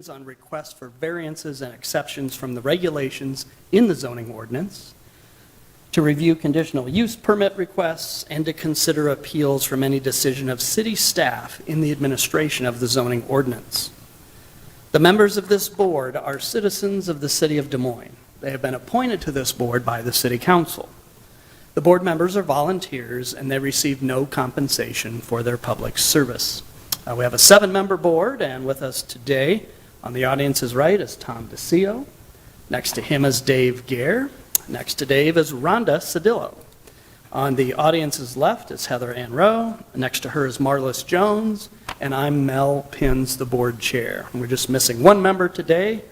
on requests for variances and exceptions from the regulations in the zoning ordinance, to review conditional use permit requests, and to consider appeals from any decision of city staff in the administration of the zoning ordinance. The members of this board are citizens of the city of Des Moines. They have been appointed to this board by the city council. The board members are volunteers and they receive no compensation for their public service. We have a 7-member board, and with us today on the audience's right is Tom DeCio. Next to him is Dave Gare. Next to Dave is Rhonda Cedillo. On the audience's left is Heather Ann Rowe. Next to her is Marlis Jones, and I'm Mel Pins, the board chair. We're just missing one member today.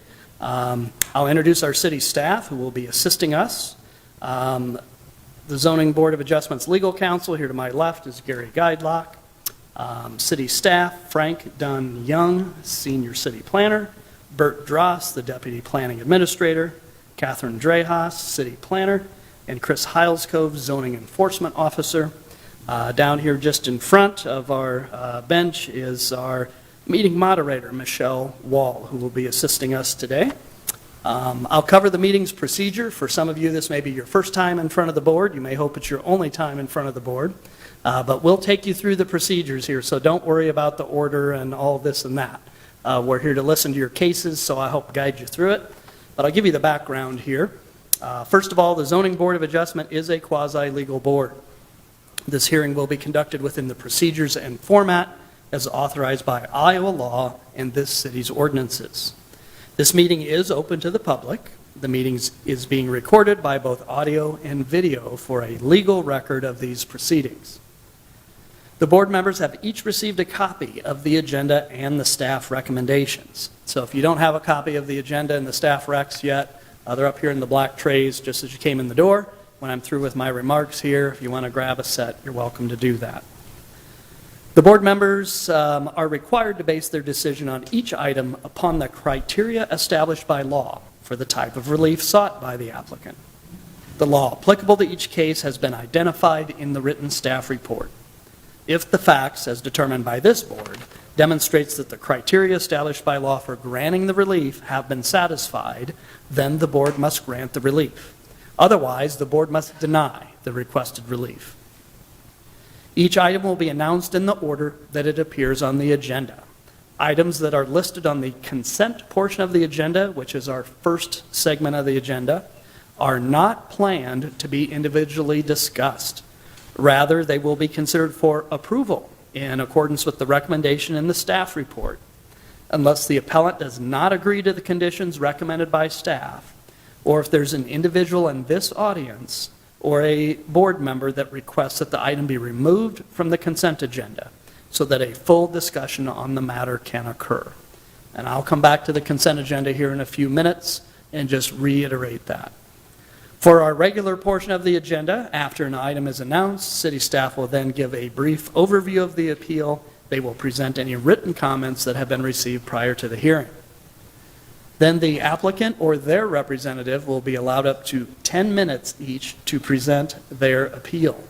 I'll introduce our city staff who will be assisting us. The Zoning Board of Adjustments Legal Counsel, here to my left, is Gary Guidelock. City staff, Frank Dunn Young, Senior City Planner, Bert Dross, the Deputy Planning Administrator, Catherine Drehas, City Planner, and Chris Heilskove, Zoning Enforcement Officer. Down here just in front of our bench is our meeting moderator, Michelle Wall, who will be assisting us today. I'll cover the meeting's procedure. For some of you, this may be your first time in front of the board. You may hope it's your only time in front of the board. But we'll take you through the procedures here, so don't worry about the order and all this and that. We're here to listen to your cases, so I hope to guide you through it. But I'll give you the background here. First of all, the Zoning Board of Adjustment is a quasi-legal board. This hearing will be conducted within the procedures and format as authorized by Iowa law and this city's ordinances. This meeting is open to the public. The meeting is being recorded by both audio and video for a legal record of these proceedings. The board members have each received a copy of the agenda and the staff recommendations. So if you don't have a copy of the agenda and the staff recs yet, they're up here in the black trays just as you came in the door. When I'm through with my remarks here, if you want to grab a set, you're welcome to do that. The board members are required to base their decision on each item upon the criteria established by law for the type of relief sought by the applicant. The law applicable to each case has been identified in the written staff report. If the facts, as determined by this board, demonstrates that the criteria established by law for granting the relief have been satisfied, then the board must grant the relief. Otherwise, the board must deny the requested relief. Each item will be announced in the order that it appears on the agenda. Items that are listed on the consent portion of the agenda, which is our first segment of the agenda, are not planned to be individually discussed. Rather, they will be considered for approval in accordance with the recommendation in the staff report. Unless the appellant does not agree to the conditions recommended by staff, or if there's an individual in this audience or a board member that requests that the item be removed from the consent agenda so that a full discussion on the matter can occur. And I'll come back to the consent agenda here in a few minutes and just reiterate that. For our regular portion of the agenda, after an item is announced, city staff will then give a brief overview of the appeal. They will present any written comments that have been received prior to the hearing. Then the applicant or their representative will be allowed up to 10 minutes each to present their appeal.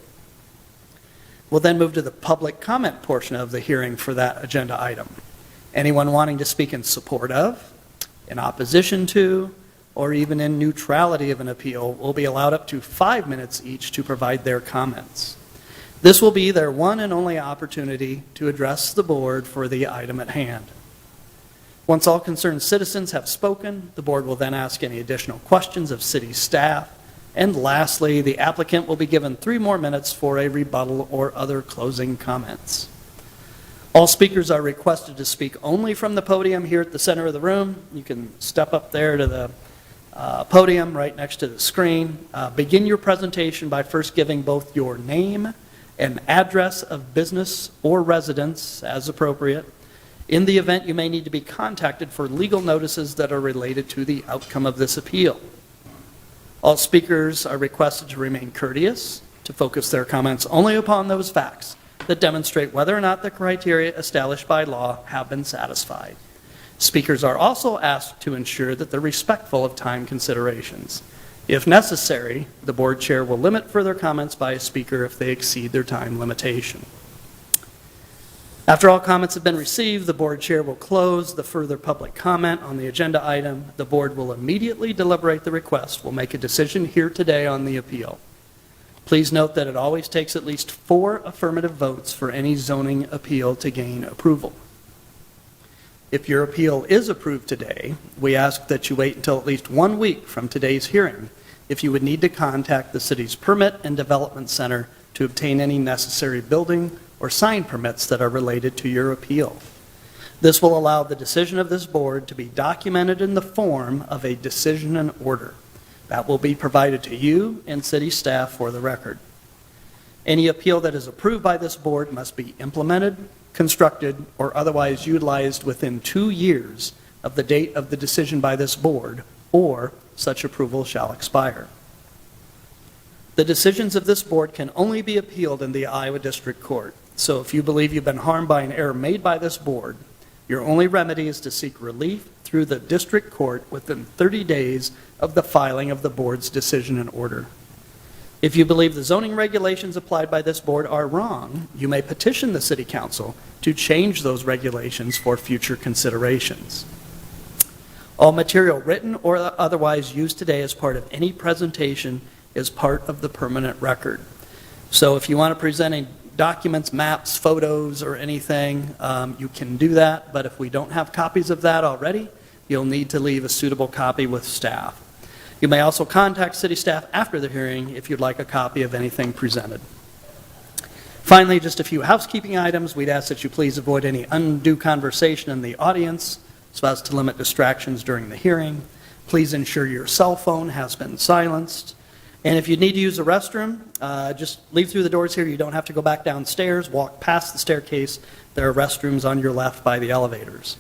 We'll then move to the public comment portion of the hearing for that agenda item. Anyone wanting to speak in support of, in opposition to, or even in neutrality of an appeal will be allowed up to 5 minutes each to provide their comments. This will be their one and only opportunity to address the board for the item at hand. Once all concerned citizens have spoken, the board will then ask any additional questions of city staff. And lastly, the applicant will be given 3 more minutes for a rebuttal or other closing comments. All speakers are requested to speak only from the podium here at the center of the room. You can step up there to the podium right next to the screen. Begin your presentation by first giving both your name and address of business or residence as appropriate. In the event, you may need to be contacted for legal notices that are related to the outcome of this appeal. All speakers are requested to remain courteous, to focus their comments only upon those facts that demonstrate whether or not the criteria established by law have been satisfied. Speakers are also asked to ensure that they're respectful of time considerations. If necessary, the board chair will limit further comments by a speaker if they exceed their time limitation. After all comments have been received, the board chair will close the further public comment on the agenda item. The board will immediately deliberate the request. We'll make a decision here today on the appeal. Please note that it always takes at least 4 affirmative votes for any zoning appeal to gain approval. If your appeal is approved today, we ask that you wait until at least 1 week from today's hearing if you would need to contact the city's Permit and Development Center to obtain any necessary building or sign permits that are related to your appeal. This will allow the decision of this board to be documented in the form of a decision and order. That will be provided to you and city staff for the record. Any appeal that is approved by this board must be implemented, constructed, or otherwise utilized within 2 years of the date of the decision by this board, or such approval shall expire. The decisions of this board can only be appealed in the Iowa District Court. So if you believe you've been harmed by an error made by this board, your only remedy is to seek relief through the district court within 30 days of the filing of the board's decision and order. If you believe the zoning regulations applied by this board are wrong, you may petition the city council to change those regulations for future considerations. All material written or otherwise used today as part of any presentation is part of the permanent record. So if you want to present any documents, maps, photos, or anything, you can do that, but if we don't have copies of that already, you'll need to leave a suitable copy with staff. You may also contact city staff after the hearing if you'd like a copy of anything presented. Finally, just a few housekeeping items. We'd ask that you please avoid any undue conversation in the audience so as to limit distractions during the hearing. Please ensure your cell phone has been silenced. And if you need to use the restroom, just leave through the doors here. You don't have to go back downstairs. Walk past the staircase. There are restrooms on your left by the elevators.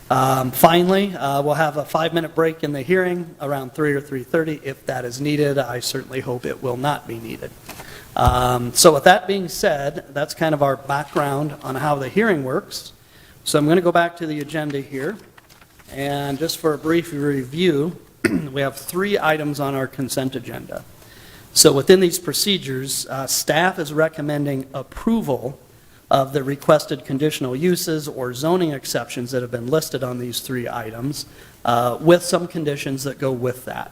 Finally, we'll have a 5-minute break in the hearing around 3 or 3:30 if that is needed. I certainly hope it will not be needed. So with that being said, that's kind of our background on how the hearing works. So I'm going to go back to the agenda here. And just for a brief review, we have 3 items on our consent agenda. So within these procedures, staff is recommending approval of the requested conditional uses or zoning exceptions that have been listed on these 3 items, with some conditions that go with that.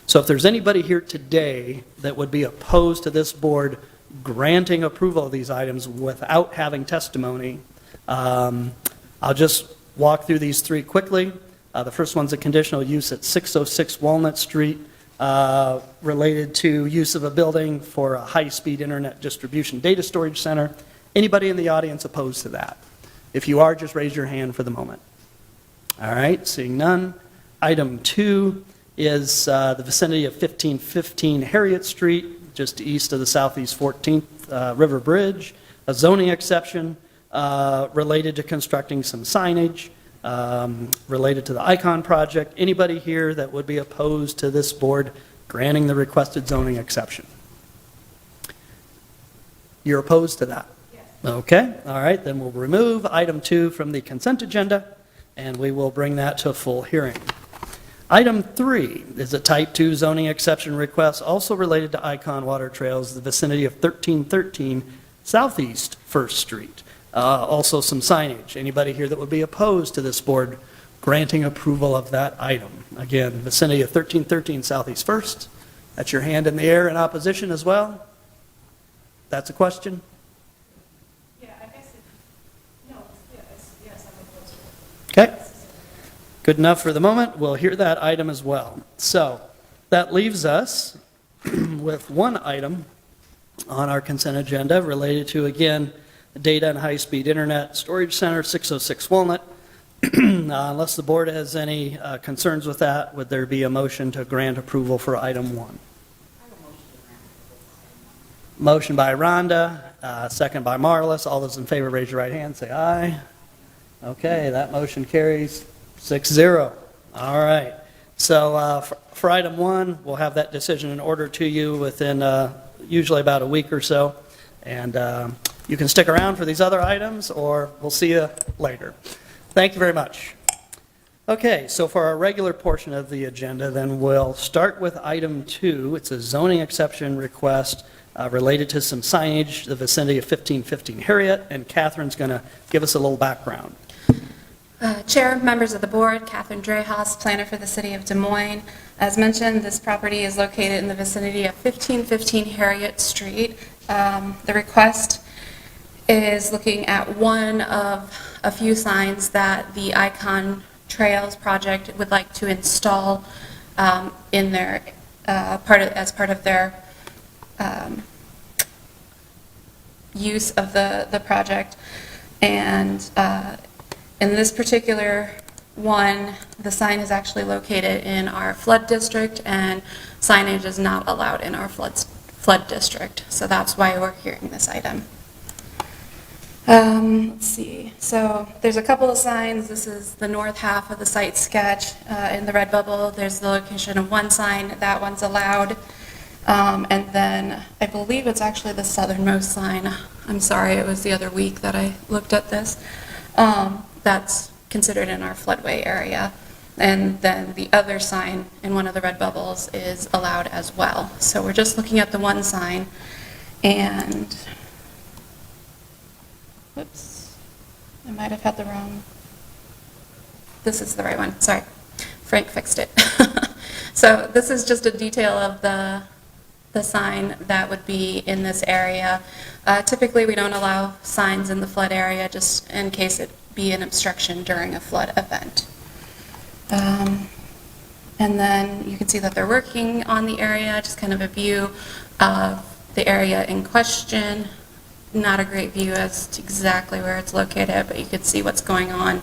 So if there's anybody here today that would be opposed to this board granting approval of these items without having testimony, I'll just walk through these 3 quickly. The first one's a conditional use at 606 Walnut Street, related to use of a building for a high-speed internet distribution data storage center. Anybody in the audience opposed to that? If you are, just raise your hand for the moment. All right, seeing none. Item 2 is the vicinity of 1515 Harriet Street, just east of the Southeast 14th River Bridge, a zoning exception related to constructing some signage, related to the Icon project. Anybody here that would be opposed to this board granting the requested zoning exception? You're opposed to that? Yes. Okay, all right, then we'll remove item 2 from the consent agenda, and we will bring that to a full hearing. Item 3 is a type 2 zoning exception request, also related to Icon Water Trails, the vicinity of 1313 Southeast 1st Street. Also some signage. Anybody here that would be opposed to this board granting approval of that item? Again, vicinity of 1313 Southeast 1st. That's your hand in the air in opposition as well? That's a question? Yeah, I guess yes, I'm opposed to it. Okay. Good enough for the moment. We'll hear that item as well. So that leaves us with one item on our consent agenda related to, again, data and high-speed internet storage center, 606 Walnut. Unless the board has any concerns with that, would there be a motion to grant approval for item 1? Motion by Rhonda, second by Marlis. All those in favor, raise your right hand, say aye. Okay, that motion carries 6-0. All right. So for item 1, we'll have that decision in order to you within usually about a week or so. And you can stick around for these other items, or we'll see you later. Thank you very much. Okay, so for our regular portion of the agenda, then we'll start with item 2. It's a zoning exception request related to some signage, the vicinity of 1515 Harriet, and Catherine's going to give us a little background. Chair, members of the board, Catherine Drehas, planner for the city of Des Moines. As mentioned, this property is located in the vicinity of 1515 Harriet Street. The request is looking at one of a few signs that the Icon Trails project would like to install in their as part of their use of the project. And in this particular one, the sign is actually located in our flood district, and signage is not allowed in our flood district. So that's why we're hearing this item. Let's see. So there's a couple of signs. This is the north half of the site sketch in the red bubble. There's the location of one sign. That one's allowed. And then I believe it's actually the southernmost sign. I'm sorry, it was the other week that I looked at this. That's considered in our floodway area. And then the other sign in one of the red bubbles is allowed as well. So we're just looking at the one sign. And, whoops, I might have had the wrong, this is the right one, sorry. Frank fixed it. So this is just a detail of the sign that would be in this area. Typically, we don't allow signs in the flood area just in case it be an obstruction during a flood event. And then you can see that they're working on the area, just kind of a view of the area in question. Not a great view as to exactly where it's located, but you could see what's going on,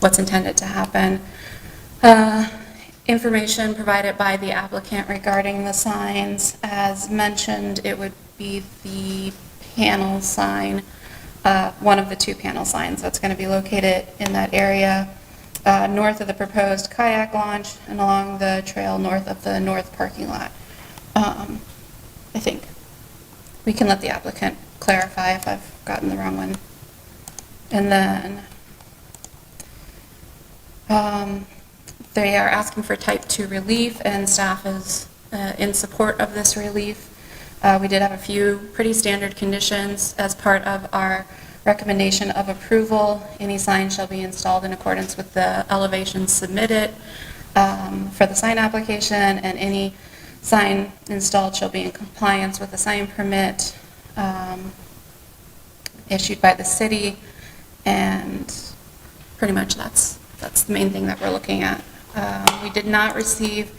what's intended to happen. Information provided by the applicant regarding the signs. As mentioned, it would be the panel sign, one of the two panel signs that's going to be located in that area, north of the proposed kayak launch and along the trail north of the north parking lot. I think we can let the applicant clarify if I've gotten the wrong one. And then they are asking for type 2 relief, and staff is in support of this relief. We did have a few pretty standard conditions as part of our recommendation of approval. Any sign shall be installed in accordance with the elevations submitted for the sign application, and any sign installed shall be in compliance with the sign permit issued by the city, and pretty much that's the main thing that we're looking at. We did not receive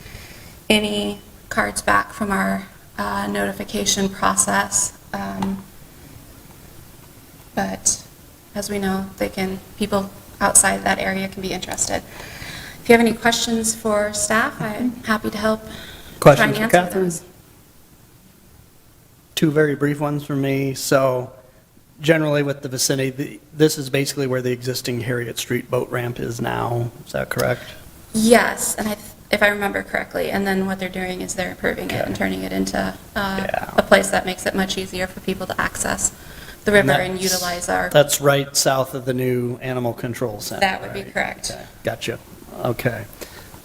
any cards back from our notification process, but as we know, people outside that area can be interested. If you have any questions for staff, I'm happy to help. Questions try for and answer Catherine? those. Two very brief ones from me. So generally with the vicinity, this is basically where the existing Harriet Street boat ramp is now. Is that correct? Yes, and if I remember correctly, and then what they're doing is they're improving it and turning it into a place that makes it much easier for people to access the river and utilize our... That's right south of the new animal control center. That would be right? correct. Okay. Gotcha. Okay.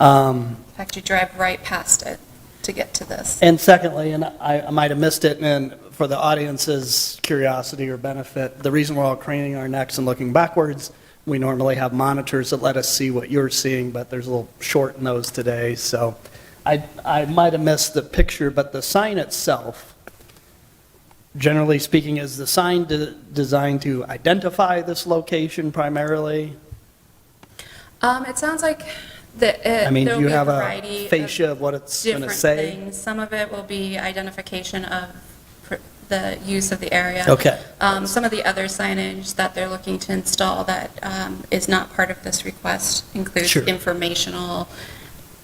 In fact, you drive right past it to get to this. And secondly, and I might have missed it, and for the audience's curiosity or benefit, the reason we're all craning our necks and looking backwards, we normally have monitors that let us see what you're seeing, but there's a little short in those today. So I might have missed the picture, but the sign itself, generally speaking, is the sign designed to identify this location primarily? It sounds like that I mean, there'll do you be have a a variety fascia of what it's going to different say? things. Some of it will be identification of the use of the area. Okay. Some of the other signage that they're looking to install that is not part of this request includes Sure. informational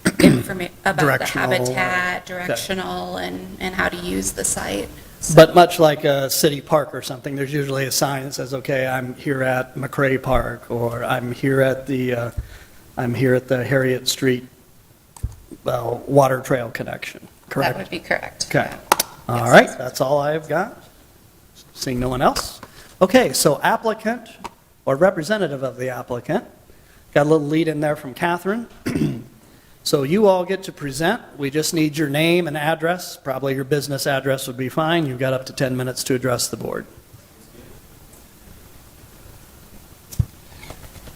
about the Directional, habitat, directional, and how to use the site. So- But much like a city park or something, there's usually a sign that says, okay, I'm here at McRae Park, or I'm here at the Harriet Street water trail connection, correct? That would be correct. Okay. Yeah. All Yes. right, that's all I've got. Seeing no one else. Okay, so applicant or representative of the applicant, got a little lead in there from Catherine. So you all get to present. We just need your name and address. Probably your business address would be fine. You've got up to 10 minutes to address the board.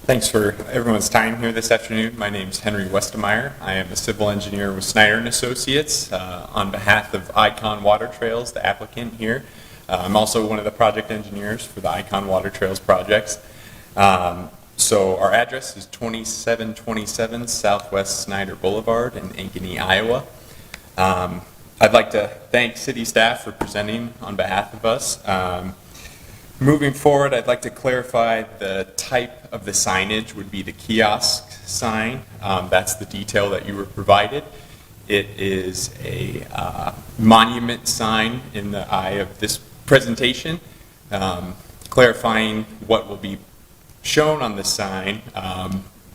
Thanks for everyone's time here this afternoon. My name is Henry Westemeyer. I am a civil engineer with Snyder and Associates on behalf of Icon Water Trails, the applicant here. I'm also one of the project engineers for the Icon Water Trails projects. So our address is 2727 Southwest Snyder Boulevard in Ankeny, Iowa. I'd like to thank city staff for presenting on behalf of us. Moving forward, I'd like to clarify the type of the signage would be the kiosk sign. That's the detail that you were provided. It is a monument sign in the eye of this presentation, clarifying what will be shown on the sign.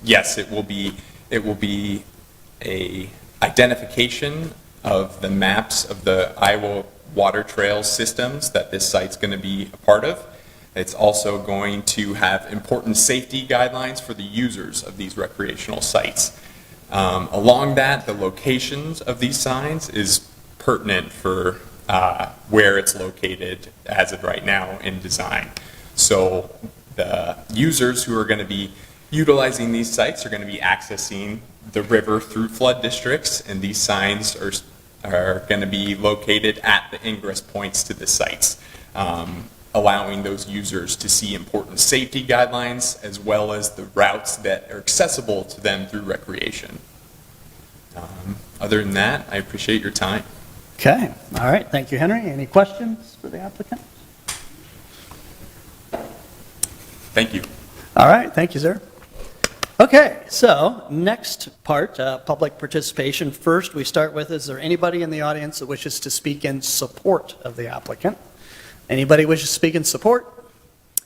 Yes, it will be a identification of the maps of the Iowa water trail systems that this site's going to be a part of. It's also going to have important safety guidelines for the users of these recreational sites. Along that, the locations of these signs is pertinent for where it's located as of right now in design. So the users who are going to be utilizing these sites are going to be accessing the river through flood districts, and these signs are going to be located at the ingress points to the sites, allowing those users to see important safety guidelines as well as the routes that are accessible to them through recreation. Other than that, I appreciate your time. Okay, all right, thank you, Henry. Any questions for the applicant? Thank you. All right, thank you, sir. Okay, so next part, public participation. First, we start with, is there anybody in the audience that wishes to speak in support of the applicant? Anybody wishes to speak in support?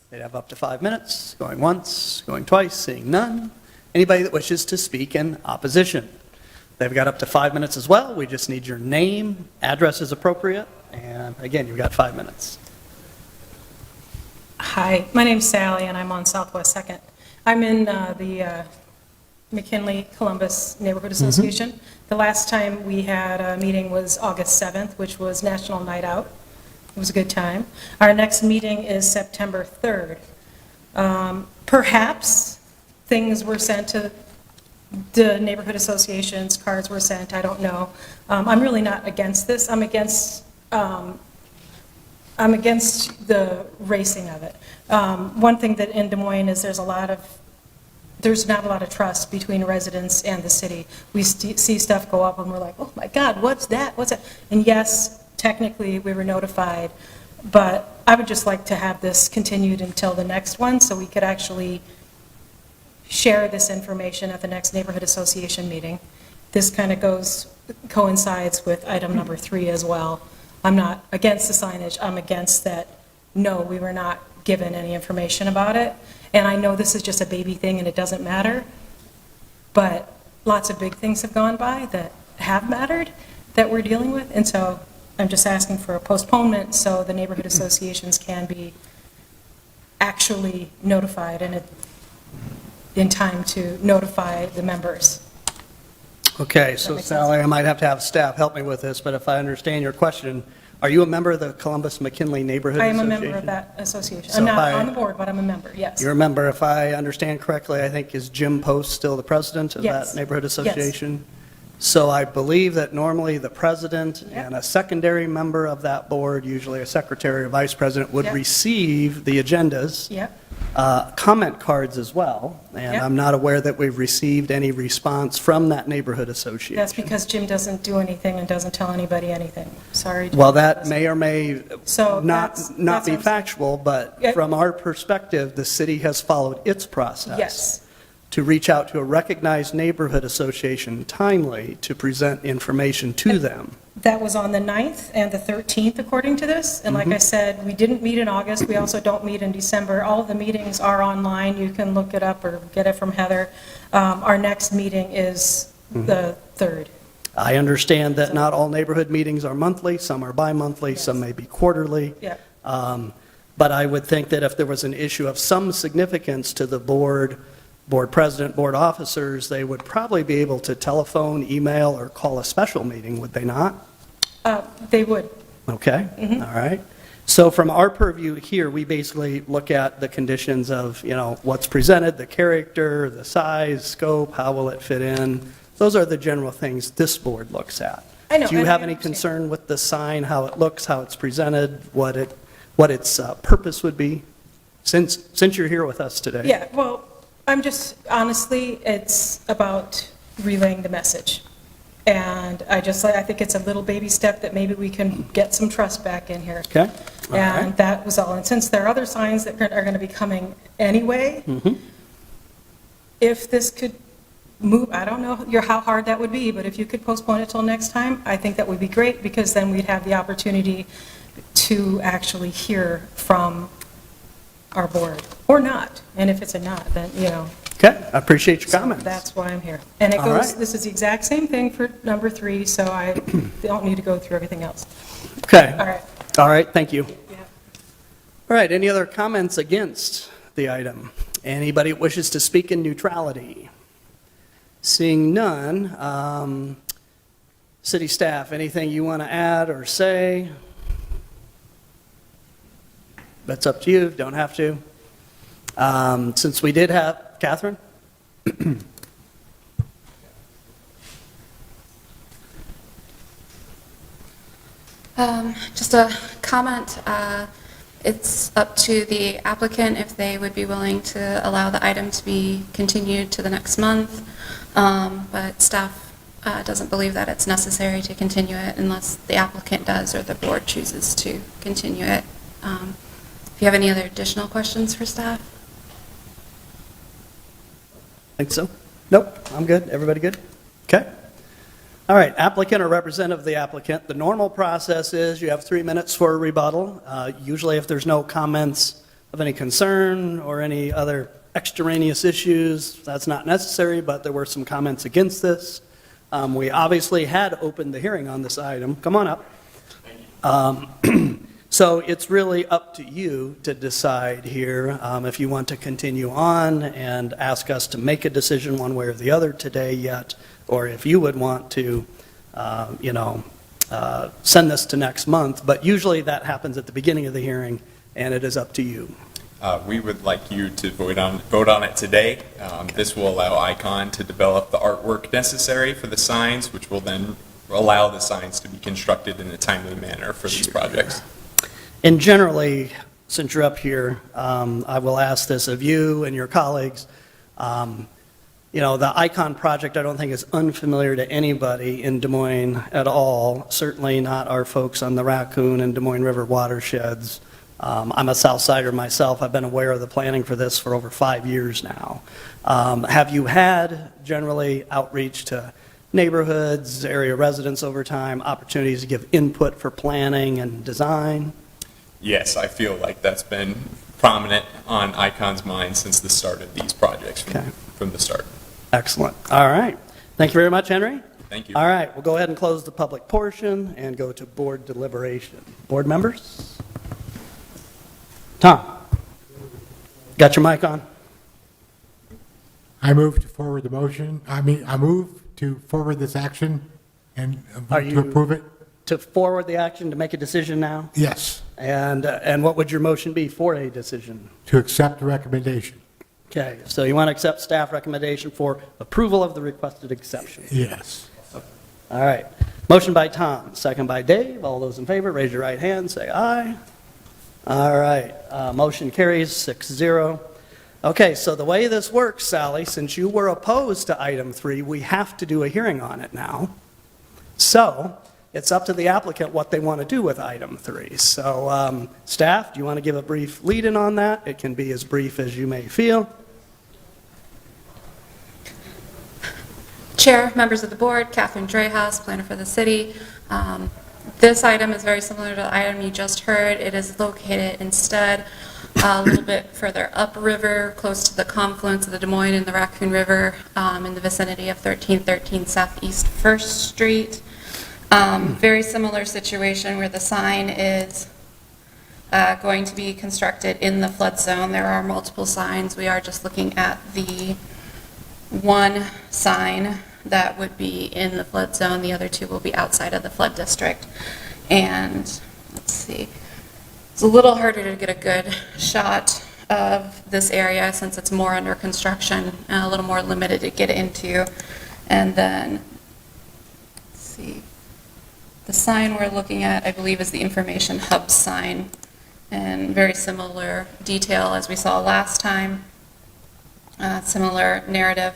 They'd have up to 5 minutes. Going once, going twice, seeing none. Anybody that wishes to speak in opposition? They've got up to 5 minutes as well. We just need your name, address is appropriate, and again, you've got 5 minutes. Hi, my name's Sally, and I'm on Southwest 2nd. I'm in the McKinley-Columbus Neighborhood Association. The last time we had a meeting was August 7th, which was National Night Out. It was a good time. Our next meeting is September 3rd. Perhaps things were sent to the neighborhood associations, cards were sent, I don't know. I'm really not against this. I'm against the racing of it. One thing that in Des Moines is there's not a lot of trust between residents and the city. We see stuff go up and we're like, oh my God, what's that? What's that? And yes, technically we were notified, but I would just like to have this continued until the next one so we could actually share this information at the next neighborhood association meeting. This kind of coincides with item number 3 as well. I'm not against the signage. I'm against that, no, we were not given any information about it. And I know this is just a baby thing and it doesn't matter, but lots of big things have gone by that have mattered that we're dealing with. And so I'm just asking for a postponement so the neighborhood associations can be actually notified and in time to notify the members. Okay, so Sally, I might have to have staff help me with this, but if I understand your question, are you a member of the Columbus-McKinley Neighborhood I am Association? a member of that association. So I'm not if on the board, but I'm a member, yes. You're a member, if I understand correctly, I think is Jim Post still the president of Yes. that neighborhood Yes. association? So I believe that normally the president and a secondary member of that board, usually a secretary or vice president, would Yep. receive the agendas. Yep. Comment cards as well, and Yep. I'm not aware that we've received any response from that neighborhood association. That's because Jim doesn't do anything and doesn't tell anybody anything. Sorry. Jim. Well, that may or may So not that's be what I'm saying. factual, but Yeah. from our perspective, the city has followed its process Yes. to reach out to a recognized neighborhood association timely to present information to them. That was on the 9th and the 13th, according to this. And like I said, we didn't meet in August. We also don't meet in December. All of the meetings are online. You can look it up or get it from Heather. Our next meeting is the 3rd. I understand that not all neighborhood meetings are monthly, some are bi-monthly, some may be quarterly. Yeah. But I would think that if there was an issue of some significance to the board board president, board officers, they would probably be able to telephone, email, or call a special meeting, would they not? They would. Okay, all right. So from our purview here, we basically look at the conditions of, what's presented, the character, the size, scope, how will it fit in. Those are the general things this board looks at. I know, Do you and I have any understand. concern with the sign, how it looks, how it's presented, what its purpose would be, since you're here with us today? Yeah, well, honestly, it's about relaying the message. And I think it's a little baby step that maybe we can get some trust back in here. Okay, all And right. that was all. And since there are other signs that are going to be coming anyway, if this could move, I don't know how hard that would be, but if you could postpone it till next time, I think that would be great, because then we'd have the opportunity to actually hear from our board, or not. And if it's a not, then, Okay, I appreciate your comments. that's why I'm here. And it All goes, right. this is the exact same thing for number 3, so I don't need to go through everything else. Okay. All right. All right, thank you. Yeah. All right, any other comments against the item? Anybody that wishes to speak in neutrality? Seeing none, city staff, anything you want to add or say? That's up to you, don't have to. Since we did have, Catherine? Just a comment, it's up to the applicant if they would be willing to allow the item to be continued to the next month, but staff doesn't believe that it's necessary to continue it unless the applicant does or the board chooses to continue it. If you have any other additional questions for staff? Think so? Nope, I'm good. Everybody good? Okay. All right, applicant or representative of the applicant, the normal process is you have 3 minutes for a rebuttal. Usually if there's no comments of any concern or any other extraneous issues, that's not necessary, but there were some comments against this. We obviously had opened the hearing on this item. Come on up. So it's really up to you to decide here if you want to continue on and ask us to make a decision one way or the other today yet, or if you would want to, send this to next month. But usually that happens at the beginning of the hearing, and it is up to you. We would like you to vote on it today. This will allow ICON to develop the artwork necessary for the signs, which will then allow the signs to be constructed in a timely manner for these projects. And generally, since you're up here, I will ask this of you and your colleagues. The ICON project, I don't think is unfamiliar to anybody in Des Moines at all, certainly not our folks on the Raccoon and Des Moines River watersheds. I'm a Southsider myself. I've been aware of the planning for this for over 5 years now. Have you had generally outreach to neighborhoods, area residents over time, opportunities to give input for planning and design? Yes, I feel like that's been prominent on ICON's mind since the start of these projects, from the start. Excellent. All right. Thank you very much, Henry. Thank you. All right, we'll go ahead and close the public portion and go to board deliberation. Board members? Tom, got your mic on? I move to forward the motion. I move to forward this action and Are to you- approve it. To forward the action to make a decision now? Yes, And what would your motion be for a decision? to accept the recommendation. Okay, so you want to accept staff recommendation for approval of the requested exception? Yes. All right. Motion by Tom, second by Dave. All those in favor, raise your right hand, say aye. All right, motion carries 6-0. Okay, so the way this works, Sally, since you were opposed to item 3, we have to do a hearing on it now. So it's up to the applicant what they want to do with item 3. So staff, do you want to give a brief lead-in on that? It can be as brief as you may feel. Chair, members of the board, Catherine Drehaus, planner for the city. This item is very similar to the item you just heard. It is located instead a little bit further upriver, close to the confluence of the Des Moines and the Raccoon River, in the vicinity of 1313 Southeast 1st Street. Very similar situation where the sign is going to be constructed in the flood zone. There are multiple signs. We are just looking at the one sign that would be in the flood zone, the other two will be outside of the flood district. And, let's see, it's a little harder to get a good shot of this area since it's more under construction and a little more limited to get into. And then, let's see, the sign we're looking at, I believe, is the information hub sign, and very similar detail as we saw last time. Similar narrative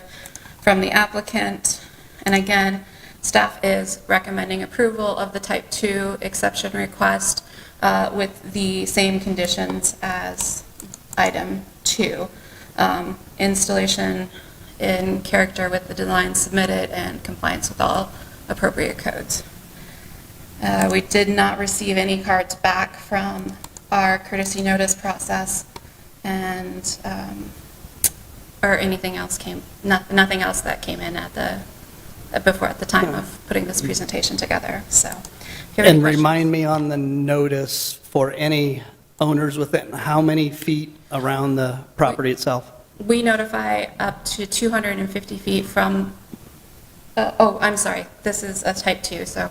from the applicant. And again, staff is recommending approval of the type 2 exception request with the same conditions as item 2. Installation in character with the design submitted and compliance with all appropriate codes. We did not receive any cards back from our courtesy notice process, and or anything else nothing else that came in at the time of putting this presentation together. So, if you have any And questions. remind me on the notice for any owners within, how many feet around the property itself? We notify up to 250 feet from, I'm sorry, this is a type 2, so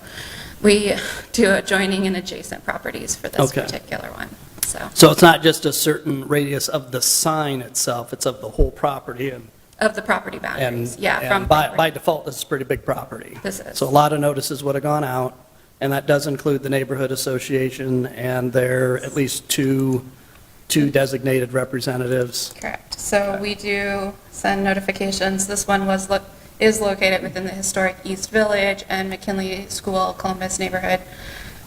we do adjoining and adjacent properties for this Okay. particular one, so. So it's not just a certain radius of the sign itself, it's of the whole property, and Of the property boundaries, yeah. and from by property. default, this is a pretty big property. This is. So a lot of notices would have gone out, and that does include the neighborhood association and their at least two designated representatives. Correct. So we do send notifications. This one is located within the historic East Village and McKinley School Columbus Neighborhood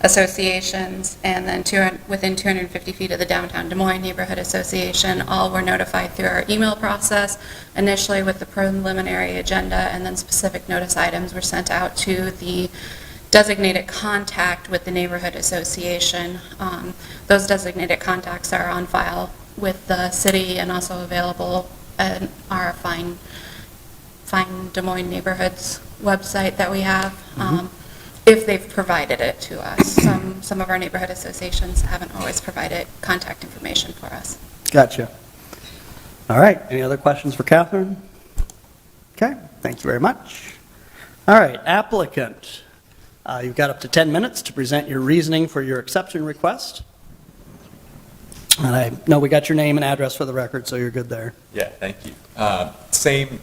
Associations, and then within 250 feet of the Downtown Des Moines Neighborhood Association. All were notified through our email process, initially with the preliminary agenda, and then specific notice items were sent out to the designated contact with the neighborhood association. Those designated contacts are on file with the city and also available at our Find Des Moines Neighborhoods website that we have, if they've provided it to us. Some of our neighborhood associations haven't always provided contact information for us. Gotcha. All right, any other questions for Catherine? Okay, thank you very much. All right, applicant, you've got up to 10 minutes to present your reasoning for your exception request. And I know we got your name and address for the record, so you're good there. Yeah, thank you. Same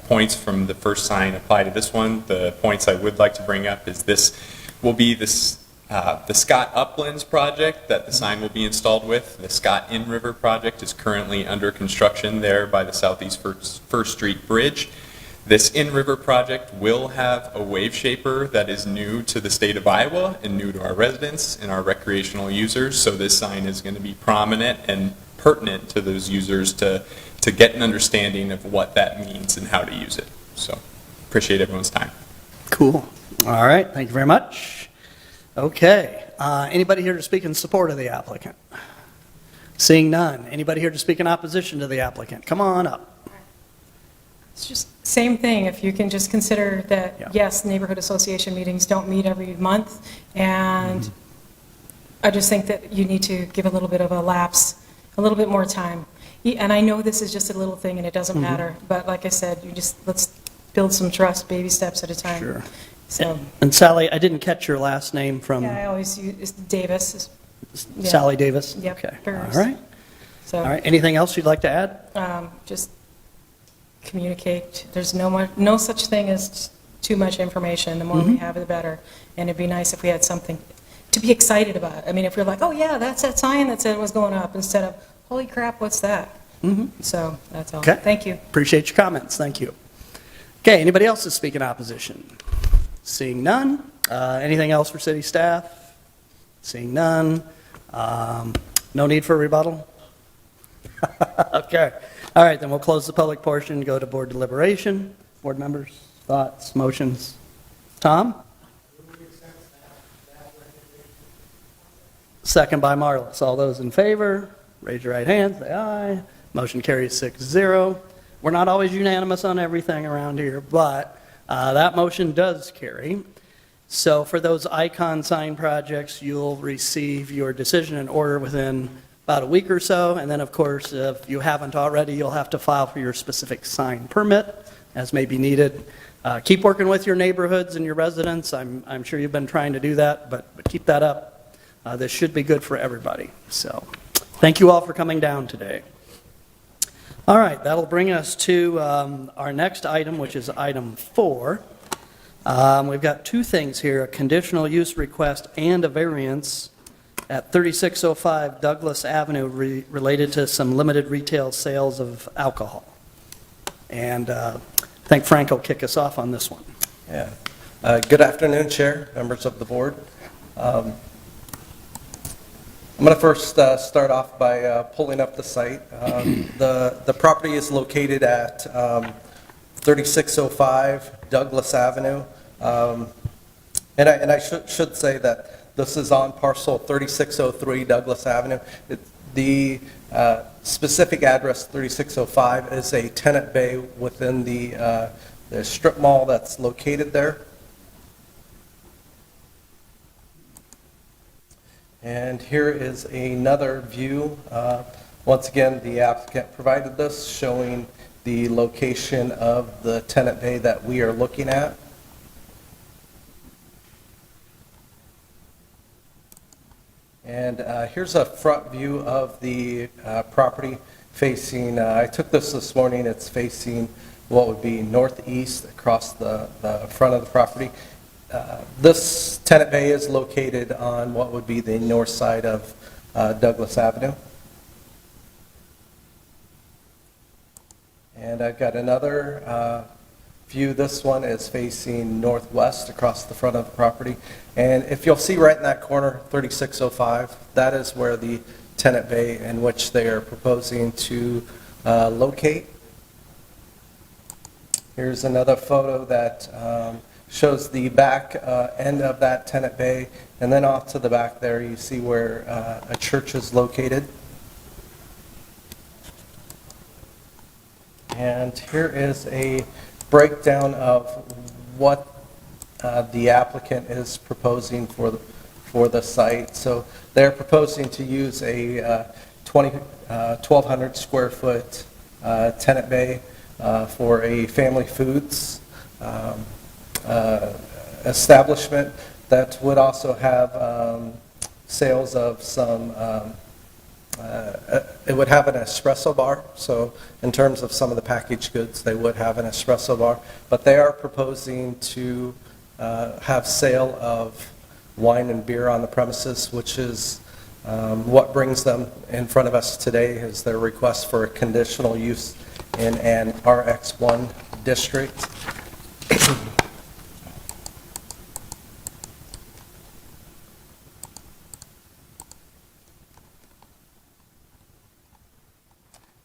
points from the first sign apply to this one. The points I would like to bring up is this will be the Scott Uplands project that the sign will be installed with. The Scott In River project is currently under construction there by the Southeast First Street Bridge. This In River project will have a wave shaper that is new to the state of Iowa and new to our residents and our recreational users. So this sign is going to be prominent and pertinent to those users to get an understanding of what that means and how to use it. So appreciate everyone's time. Cool. All right, thank you very much. Okay, anybody here to speak in support of the applicant? Seeing none. Anybody here to speak in opposition to the applicant? Come on up. It's just same thing, if you can just consider that, Yeah. yes, neighborhood association meetings don't meet every month, and I just think that you need to give a little bit of a lapse, a little bit more time. And I know this is just a little thing and it doesn't matter, but like I said, let's build some trust, baby steps at a time. Sure. So, And Sally, I didn't catch your last name from yeah, I always use Davis, yeah. Sally Davis? Yep, Okay, hers. all right. so. All right, anything else you'd like to add? Just communicate. There's no such thing as too much information. The more we have, the better. And it'd be nice if we had something to be excited about. I mean, if we're like, oh yeah, that's that sign that said it was going up, instead of, holy crap, what's that? So that's all. Okay. Thank you. Appreciate your comments, thank you. Okay, anybody else to speak in opposition? Seeing none. Anything else for city staff? Seeing none. No need for a rebuttal? Okay. All right, then we'll close the public portion and go to board deliberation. Board members, thoughts, motions? Tom? Second by Marlis. All those in favor, raise your right hand, say aye. Motion carries 6-0. We're not always unanimous on everything around here, but that motion does carry. So for those icon sign projects, you'll receive your decision and order within about a week or so. And then, of course, if you haven't already, you'll have to file for your specific sign permit as may be needed. Keep working with your neighborhoods and your residents. I'm sure you've been trying to do that, but keep that up. This should be good for everybody. So thank you all for coming down today. All right, that'll bring us to our next item, which is item 4. We've got two things here, a conditional use request and a variance at 3605 Douglas Avenue related to some limited retail sales of alcohol. And I think Frank will kick us off on this one. Yeah. Good afternoon, Chair, members of the board. I'm going to first start off by pulling up the site. The property is located at 3605 Douglas Avenue. And I should say that this is on parcel 3603 Douglas Avenue. The specific address, 3605, is a tenant bay within the strip mall that's located there. And here is another view. Once again, the applicant provided this showing the location of the tenant bay that we are looking at. And here's a front view of the property facing, I took this morning, it's facing what would be northeast across the front of the property. This tenant bay is located on what would be the north side of Douglas Avenue. And I've got another view. This one is facing northwest across the front of the property. And if you'll see right in that corner, 3605, that is where the tenant bay in which they are proposing to locate. Here's another photo that shows the back end of that tenant bay, and then off to the back there you see where a church is located. And here is a breakdown of what the applicant is proposing for the site. So they're proposing to use a 1,200 square foot tenant bay for a family foods establishment that would also have sales of some, it would have an espresso bar. So in terms of some of the packaged goods, they would have an espresso bar. But they are proposing to have sale of wine and beer on the premises, which is what brings them in front of us today is their request for a conditional use in an RX1 district.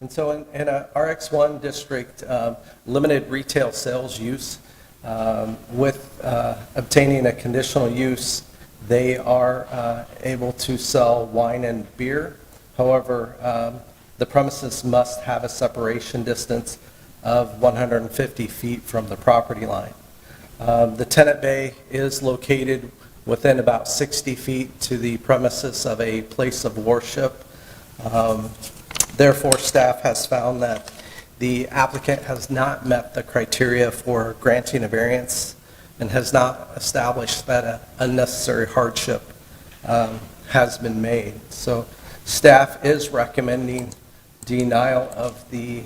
And so in a RX1 district, limited retail sales use, with obtaining a conditional use, they are able to sell wine and beer. However, the premises must have a separation distance of 150 feet from the property line. The tenant bay is located within about 60 feet to the premises of a place of worship. Therefore, staff has found that the applicant has not met the criteria for granting a variance and has not established that an unnecessary hardship has been made. So staff is recommending denial of the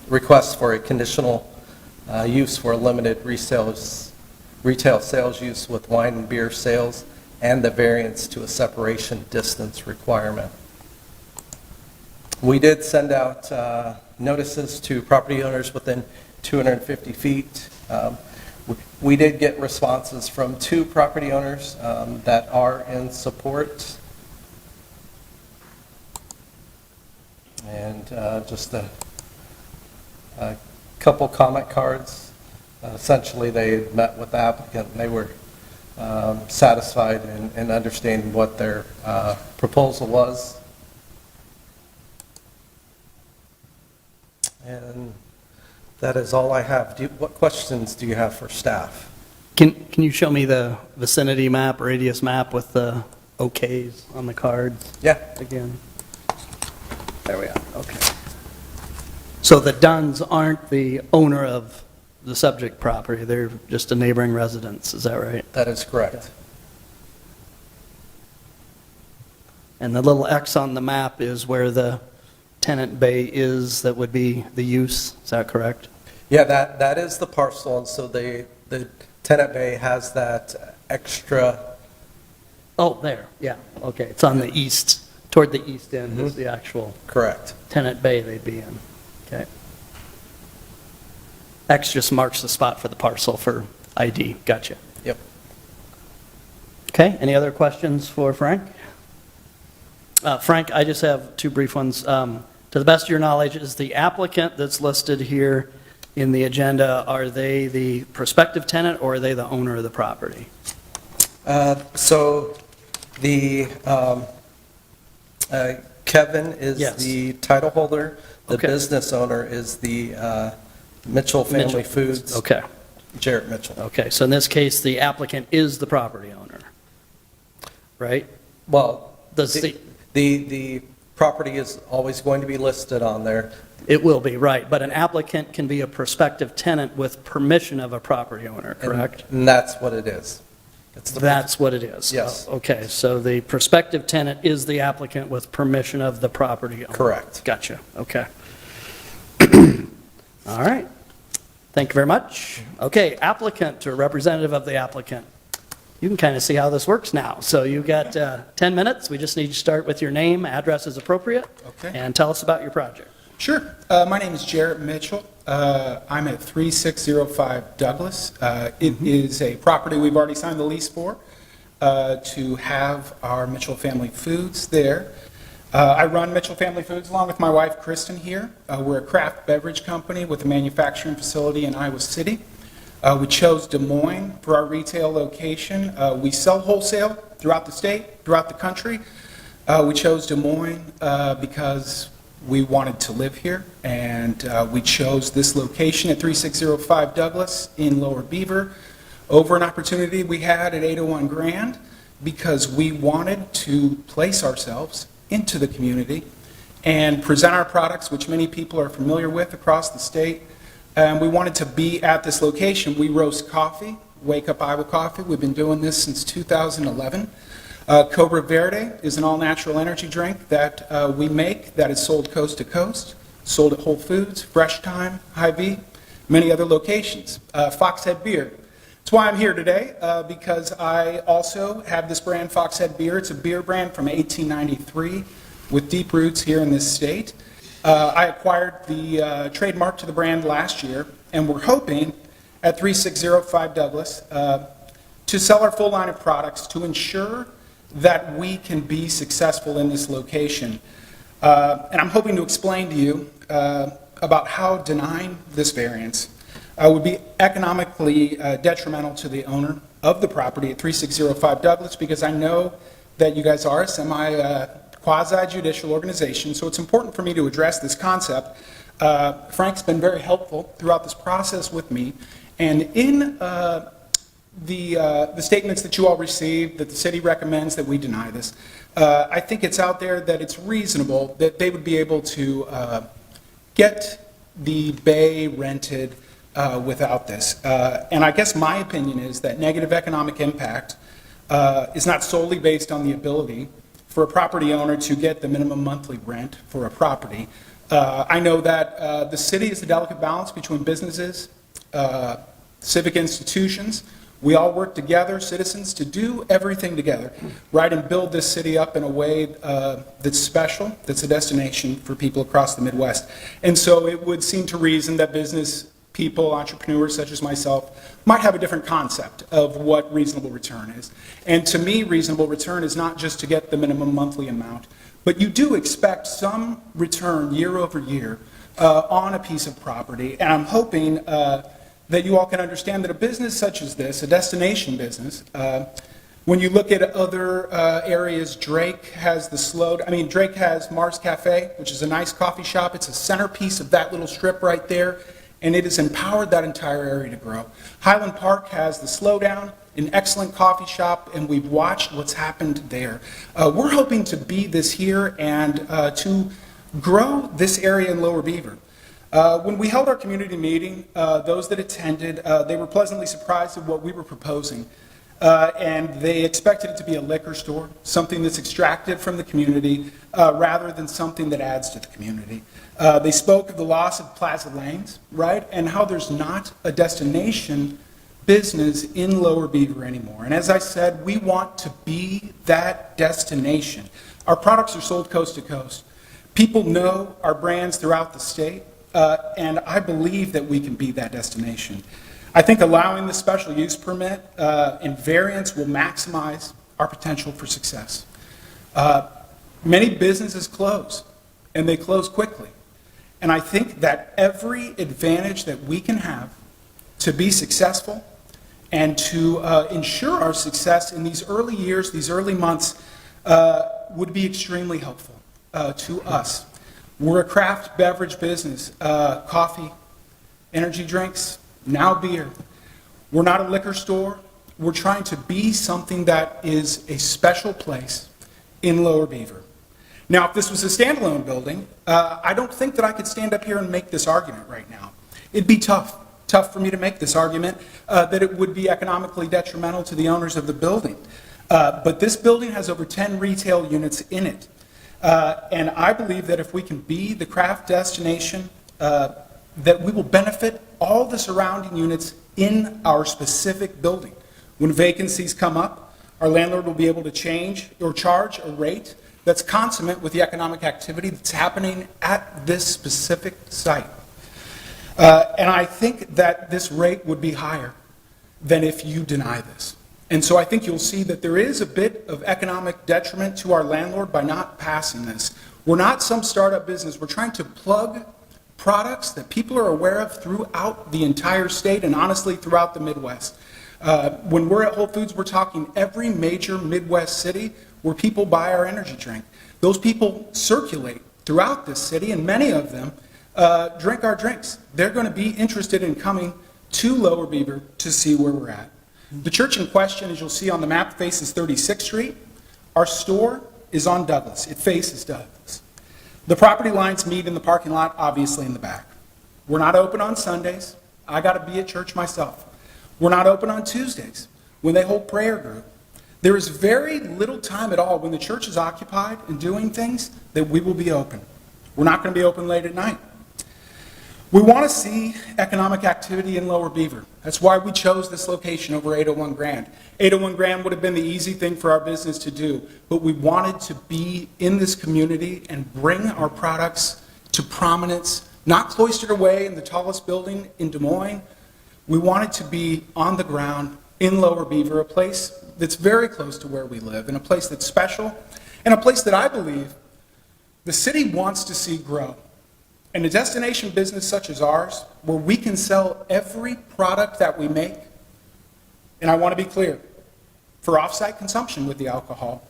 request for a conditional use for limited retail sales use with wine and beer sales and the variance to a separation distance requirement. We did send out notices to property owners within 250 feet. We did get responses from 2 property owners that are in support. And just a couple comment cards. Essentially, they met with the applicant and they were satisfied in understanding what their proposal was. And that is all I have. What questions do you have for staff? Can you show me the vicinity map, radius map with the OKs on the cards Yeah. again? There we are, okay. So the Dunns aren't the owner of the subject property, they're just a neighboring residence, is that right? That is correct. And the little X on the map is where the tenant bay is, that would be the use, is that correct? Yeah, that is the parcel, and so the tenant bay has that extra, Oh, there, yeah, okay, it's on the east, toward the east end is the actual correct. tenant bay they'd be in, okay? X just marks the spot for the parcel for ID, gotcha. Yep. Okay, any other questions for Frank? Frank, I just have two brief ones. To the best of your knowledge, is the applicant that's listed here in the agenda, are they the prospective tenant or are they the owner of the property? So the, Kevin is Yes. the title holder. The Okay. business owner is the Mitchell Family Mitchell. Foods, Okay, Jarrett Mitchell. okay, so in this case, the applicant is the property owner, right? Well, Does the, the property is always going to be listed on there. it will be, right, but an applicant can be a prospective tenant with permission of a property owner, and- correct? And that's what it is. It's the That's what it is? Yes. Okay, so the prospective tenant is the applicant with permission of the property owner? Correct. Gotcha, okay. All right, thank you very much. Okay, applicant or representative of the applicant. You can kind of see how this works now. So you've got 10 minutes, we just need to start with your name, address is appropriate, Okay. and tell us about your project. Sure. My name is Jarrett Mitchell. I'm at 3605 Douglas. It is a property we've already signed the lease for to have our Mitchell Family Foods there. I run Mitchell Family Foods along with my wife, Kristen, here. We're a craft beverage company with a manufacturing facility in Iowa City. We chose Des Moines for our retail location. We sell wholesale throughout the state, throughout the country. We chose Des Moines because we wanted to live here, and we chose this location at 3605 Douglas in Lower Beaver over an opportunity we had at 801 Grand because we wanted to place ourselves into the community and present our products, which many people are familiar with across the state. And we wanted to be at this location. We roast coffee, Wake Up Iowa Coffee. We've been doing this since 2011. Cobra Verde is an all-natural energy drink that we make that is sold coast to coast, sold at Whole Foods, Fresh Time, Hy-Vee, many other locations. Foxhead Beer. That's why I'm here today, because I also have this brand, Foxhead Beer. It's a beer brand from 1893 with deep roots here in this state. I acquired the trademark to the brand last year, and we're hoping at 3605 Douglas to sell our full line of products to ensure that we can be successful in this location. And I'm hoping to explain to you about how denying this variance would be economically detrimental to the owner of the property at 3605 Douglas, because I know that you guys are a quasi-judicial organization, so it's important for me to address this concept. Frank's been very helpful throughout this process with me, and in the statements that you all received, that the city recommends that we deny this, I think it's out there that it's reasonable that they would be able to get the bay rented without this. And I guess my opinion is that negative economic impact is not solely based on the ability for a property owner to get the minimum monthly rent for a property. I know that the city is a delicate balance between businesses, civic institutions. We all work together, citizens, to do everything together, right, and build this city up in a way that's special, that's a destination for people across the Midwest. And so it would seem to reason that business people, entrepreneurs such as myself, might have a different concept of what reasonable return is. And to me, reasonable return is not just to get the minimum monthly amount, but you do expect some return year over year on a piece of property. And I'm hoping that you all can understand that a business such as this, a destination business, when you look at other areas, Drake has Drake has Mars Cafe, which is a nice coffee shop. It's a centerpiece of that little strip right there, and it has empowered that entire area to grow. Highland Park has the Slowdown, an excellent coffee shop, and we've watched what's happened there. We're hoping to be this here and to grow this area in Lower Beaver. When we held our community meeting, those that attended, they were pleasantly surprised at what we were proposing. And they expected it to be a liquor store, something that's extracted from the community rather than something that adds to the community. They spoke of the loss of Plaza Lanes, right, and how there's not a destination business in Lower Beaver anymore. And as I said, we want to be that destination. Our products are sold coast to coast. People know our brands throughout the state, and I believe that we can be that destination. I think allowing the special use permit and variance will maximize our potential for success. Many businesses close, and they close quickly. And I think that every advantage that we can have to be successful and to ensure our success in these early years, these early months, would be extremely helpful to us. We're a craft beverage business, coffee, energy drinks, now beer. We're not a liquor store. We're trying to be something that is a special place in Lower Beaver. Now, if this was a standalone building, I don't think that I could stand up here and make this argument right now. It'd be tough for me to make this argument that it would be economically detrimental to the owners of the building. But this building has over 10 retail units in it. And I believe that if we can be the craft destination, that we will benefit all the surrounding units in our specific building. When vacancies come up, our landlord will be able to change or charge a rate that's consummate with the economic activity that's happening at this specific site. And I think that this rate would be higher than if you deny this. And so I think you'll see that there is a bit of economic detriment to our landlord by not passing this. We're not some startup business. We're trying to plug products that people are aware of throughout the entire state and honestly throughout the Midwest. When we're at Whole Foods, we're talking every major Midwest city where people buy our energy drink. Those people circulate throughout this city, and many of them drink our drinks. They're going to be interested in coming to Lower Beaver to see where we're at. The church in question, as you'll see on the map, faces 36th Street. Our store is on Douglas. It faces Douglas. The property lines meet in the parking lot, obviously in the back. We're not open on Sundays. I got to be at church myself. We're not open on Tuesdays when they hold prayer group. There is very little time at all when the church is occupied and doing things that we will be open. We're not going to be open late at night. We want to see economic activity in Lower Beaver. That's why we chose this location over 801 Grand. 801 Grand would have been the easy thing for our business to do, but we wanted to be in this community and bring our products to prominence, not cloistered away in the tallest building in Des Moines. We wanted to be on the ground in Lower Beaver, a place that's very close to where we live, and a place that's special, and a place that I believe the city wants to see grow. And a destination business such as ours, where we can sell every product that we make, and I want to be clear, for off-site consumption with the alcohol,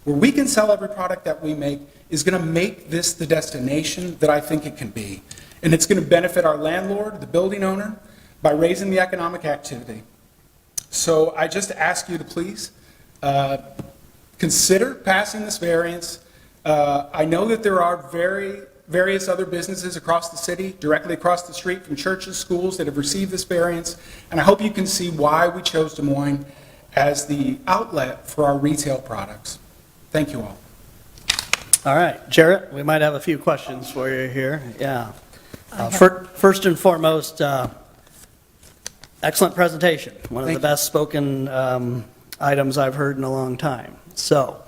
where we can sell every product that we make is going to make this the destination that I think it can be. And it's going to benefit our landlord, the building owner, by raising the economic activity. So I just ask you to please consider passing this variance. I know that there are various other businesses across the city, directly across the street from churches, schools that have received this variance, and I hope you can see why we chose Des Moines as the outlet for our retail products. Thank you all. All right, Jarrett, we might have a few questions for you here. Yeah. First and foremost, excellent presentation. One of the best spoken items I've heard in a long time. So,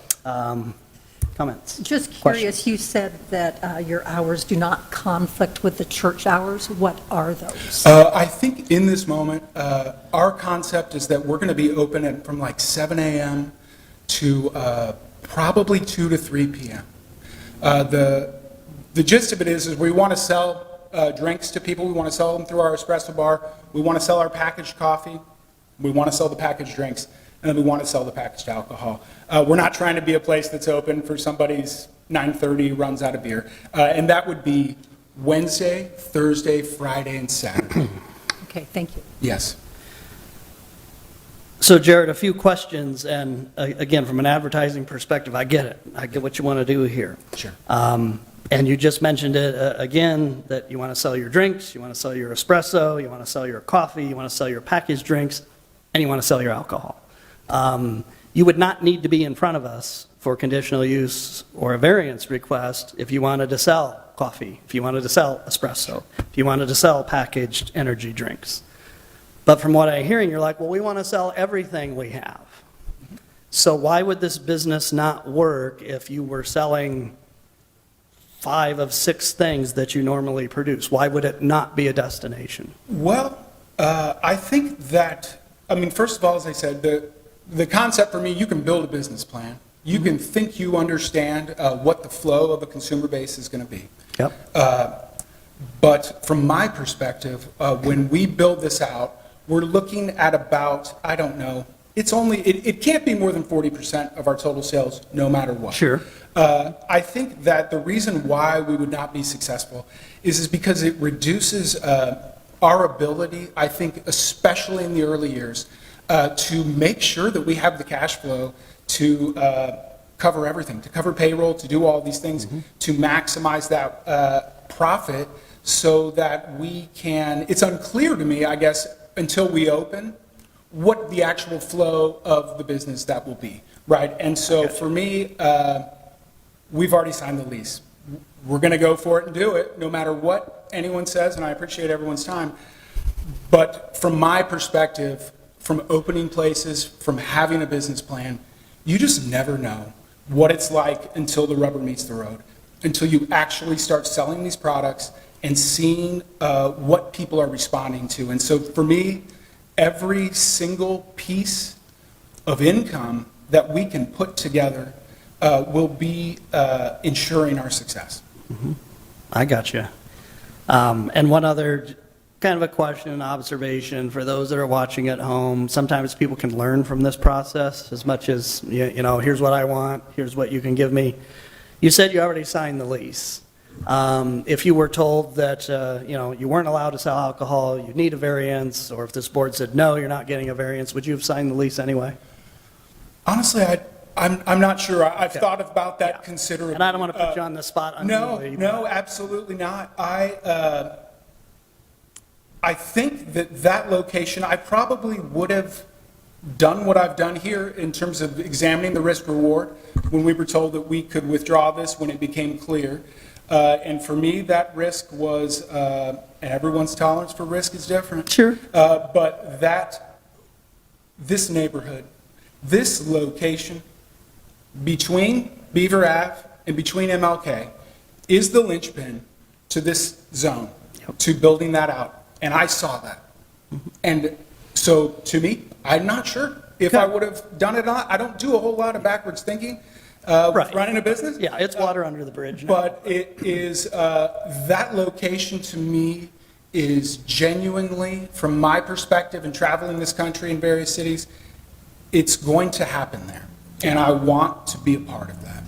comments? Just curious, you said that your hours do not conflict with the church hours. What are those? I think in this moment, our concept is that we're going to be open from like 7 a.m. to probably 2 to 3 p.m. The gist of it is we want to sell drinks to people. We want to sell them through our espresso bar. We want to sell our packaged coffee. We want to sell the packaged drinks. And then we want to sell the packaged alcohol. We're not trying to be a place that's open for somebody's 9:30 runs out of beer. And that would be Wednesday, Thursday, Friday, and Saturday. Okay, thank you. Yes. So, Jared, a few questions, and again, from an advertising perspective, I get it. I get what you want to do here. Sure. And you just mentioned it again, that you want to sell your drinks, you want to sell your espresso, you want to sell your coffee, you want to sell your packaged drinks, and you want to sell your alcohol. You would not need to be in front of us for conditional use or a variance request if you wanted to sell coffee, if you wanted to sell espresso, if you wanted to sell packaged energy drinks. But from what I'm hearing, you're like, well, we want to sell everything we have. So why would this business not work if you were selling 5 of 6 things that you normally produce? Why would it not be a destination? Well, I think that, I mean, first of all, as I said, the concept for me, you can build a business plan. You can think you understand what the flow of a consumer base is going to be. Yep. But from my perspective, when we build this out, we're looking at about, I don't know, it can't be more than 40% of our total sales, no matter what. Sure. I think that the reason why we would not be successful is because it reduces our ability, I think, especially in the early years, to make sure that we have the cash flow to cover everything, to cover payroll, to do all these things, to maximize that profit so that we can, it's unclear to me, I guess, until we open, what the actual flow of the business that will be, right? And so for me, we've already signed the lease. We're going to go for it and do it, no matter what anyone says, and I appreciate everyone's time. But from my perspective, from opening places, from having a business plan, you just never know what it's like until the rubber meets the road, until you actually start selling these products and seeing what people are responding to. And so for me, every single piece of income that we can put together will be ensuring our success. I got you. And one other kind of a question and observation for those that are watching at home. Sometimes people can learn from this process as much as, you know, here's what I want, here's what you can give me. You said you already signed the lease. If you were told that, you know, you weren't allowed to sell alcohol, you need a variance, or if this board said, no, you're not getting a variance, would you have signed the lease anyway? Honestly, I'm not sure. I've Okay. thought about that considerably. And I don't want to put you on the spot. No, unduly, no, absolutely not. I think that location, I probably would have done what I've done here in terms of examining the risk reward when we were told that we could withdraw this when it became clear. And for me, that risk was, and everyone's tolerance for risk is different. Sure. But this neighborhood, this location between Beaver Ave and between MLK is the linchpin to this zone, to building that out. And I saw that. And so to me, I'm not sure if I would have done it or not. I don't do a whole lot of backwards thinking Right. running a business. Yeah, it's water under the bridge now. But it is, that location to me is genuinely, from my perspective and traveling this country in various cities, it's going to happen there. And I want to be a part of that.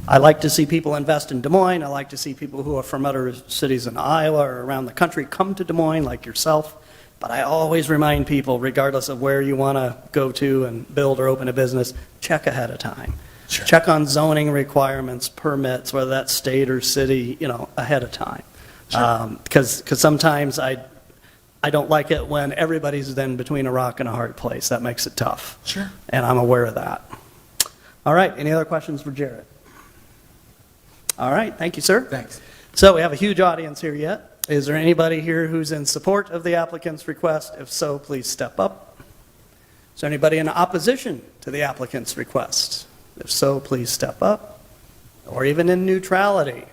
I like to see people invest in Des Moines. I like to see people who are from other cities in Iowa or around the country come to Des Moines, like yourself. But I always remind people, regardless of where you want to go to and build or open a business, check ahead of time. Sure. Check on zoning requirements, permits, whether that's state or city, you know, ahead of time. Sure. Because sometimes I don't like it when everybody's then between a rock and a hard place. That makes it tough. Sure. And I'm aware of that. All right, any other questions for Jarrett? All right, thank you, sir. Thanks. So we have a huge audience here yet. Is there anybody here who's in support of the applicant's request? If so, please step up. Is there anybody in opposition to the applicant's request? If so, please step up. Or even in neutrality.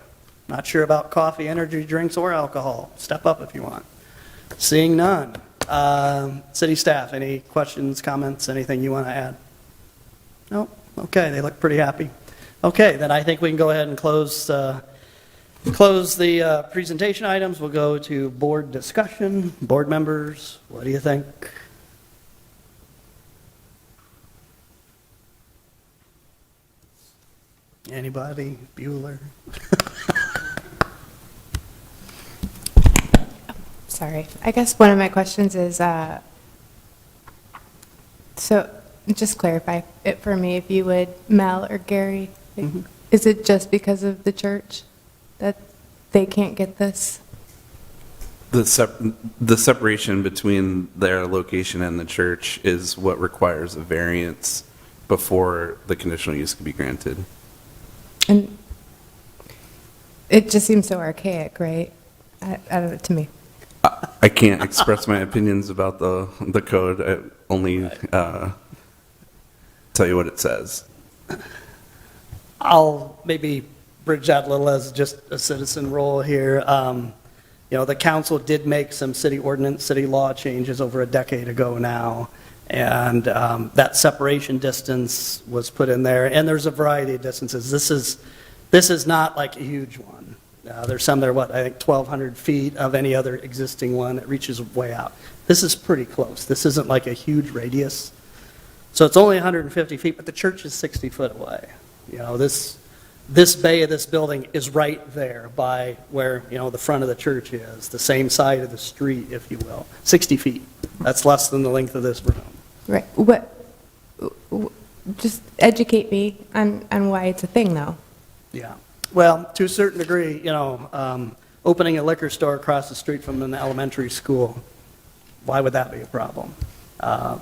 Not sure about coffee, energy drinks, or alcohol. Step up if you want. Seeing none. City staff, any questions, comments, anything you want to add? No? Okay, they look pretty happy. Okay, then I think we can go ahead and close the presentation items. We'll go to board discussion. Board members, what do you think? Anybody? Bueller? Sorry. I guess one of my questions is, so just clarify it for me, if you would, Mel or Gary, is it just because of the church? that they can't get this? The separation between their location and the church is what requires a variance before the conditional use can be granted. And it just seems so archaic, right? I don't know, to me. I can't express my opinions about the code. I only tell you what it says. I'll maybe bridge that a little as just a citizen role here. The council did make some city ordinance, city law changes over a decade ago now, and that separation distance was put in there, and there's a variety of distances. This is not like a huge one. There's some that are, I think 1,200 feet of any other existing one that reaches way out. This is pretty close. This isn't like a huge radius. So it's only 150 feet, but the church is 60 foot away. This bay of this building is right there by where, the front of the church is, the same side of the street, if you will. 60 feet. That's less than the length of this room. Right. Just educate me on why it's a thing, though. Yeah. Well, to a certain degree, opening a liquor store across the street from an elementary school, why would that be a problem?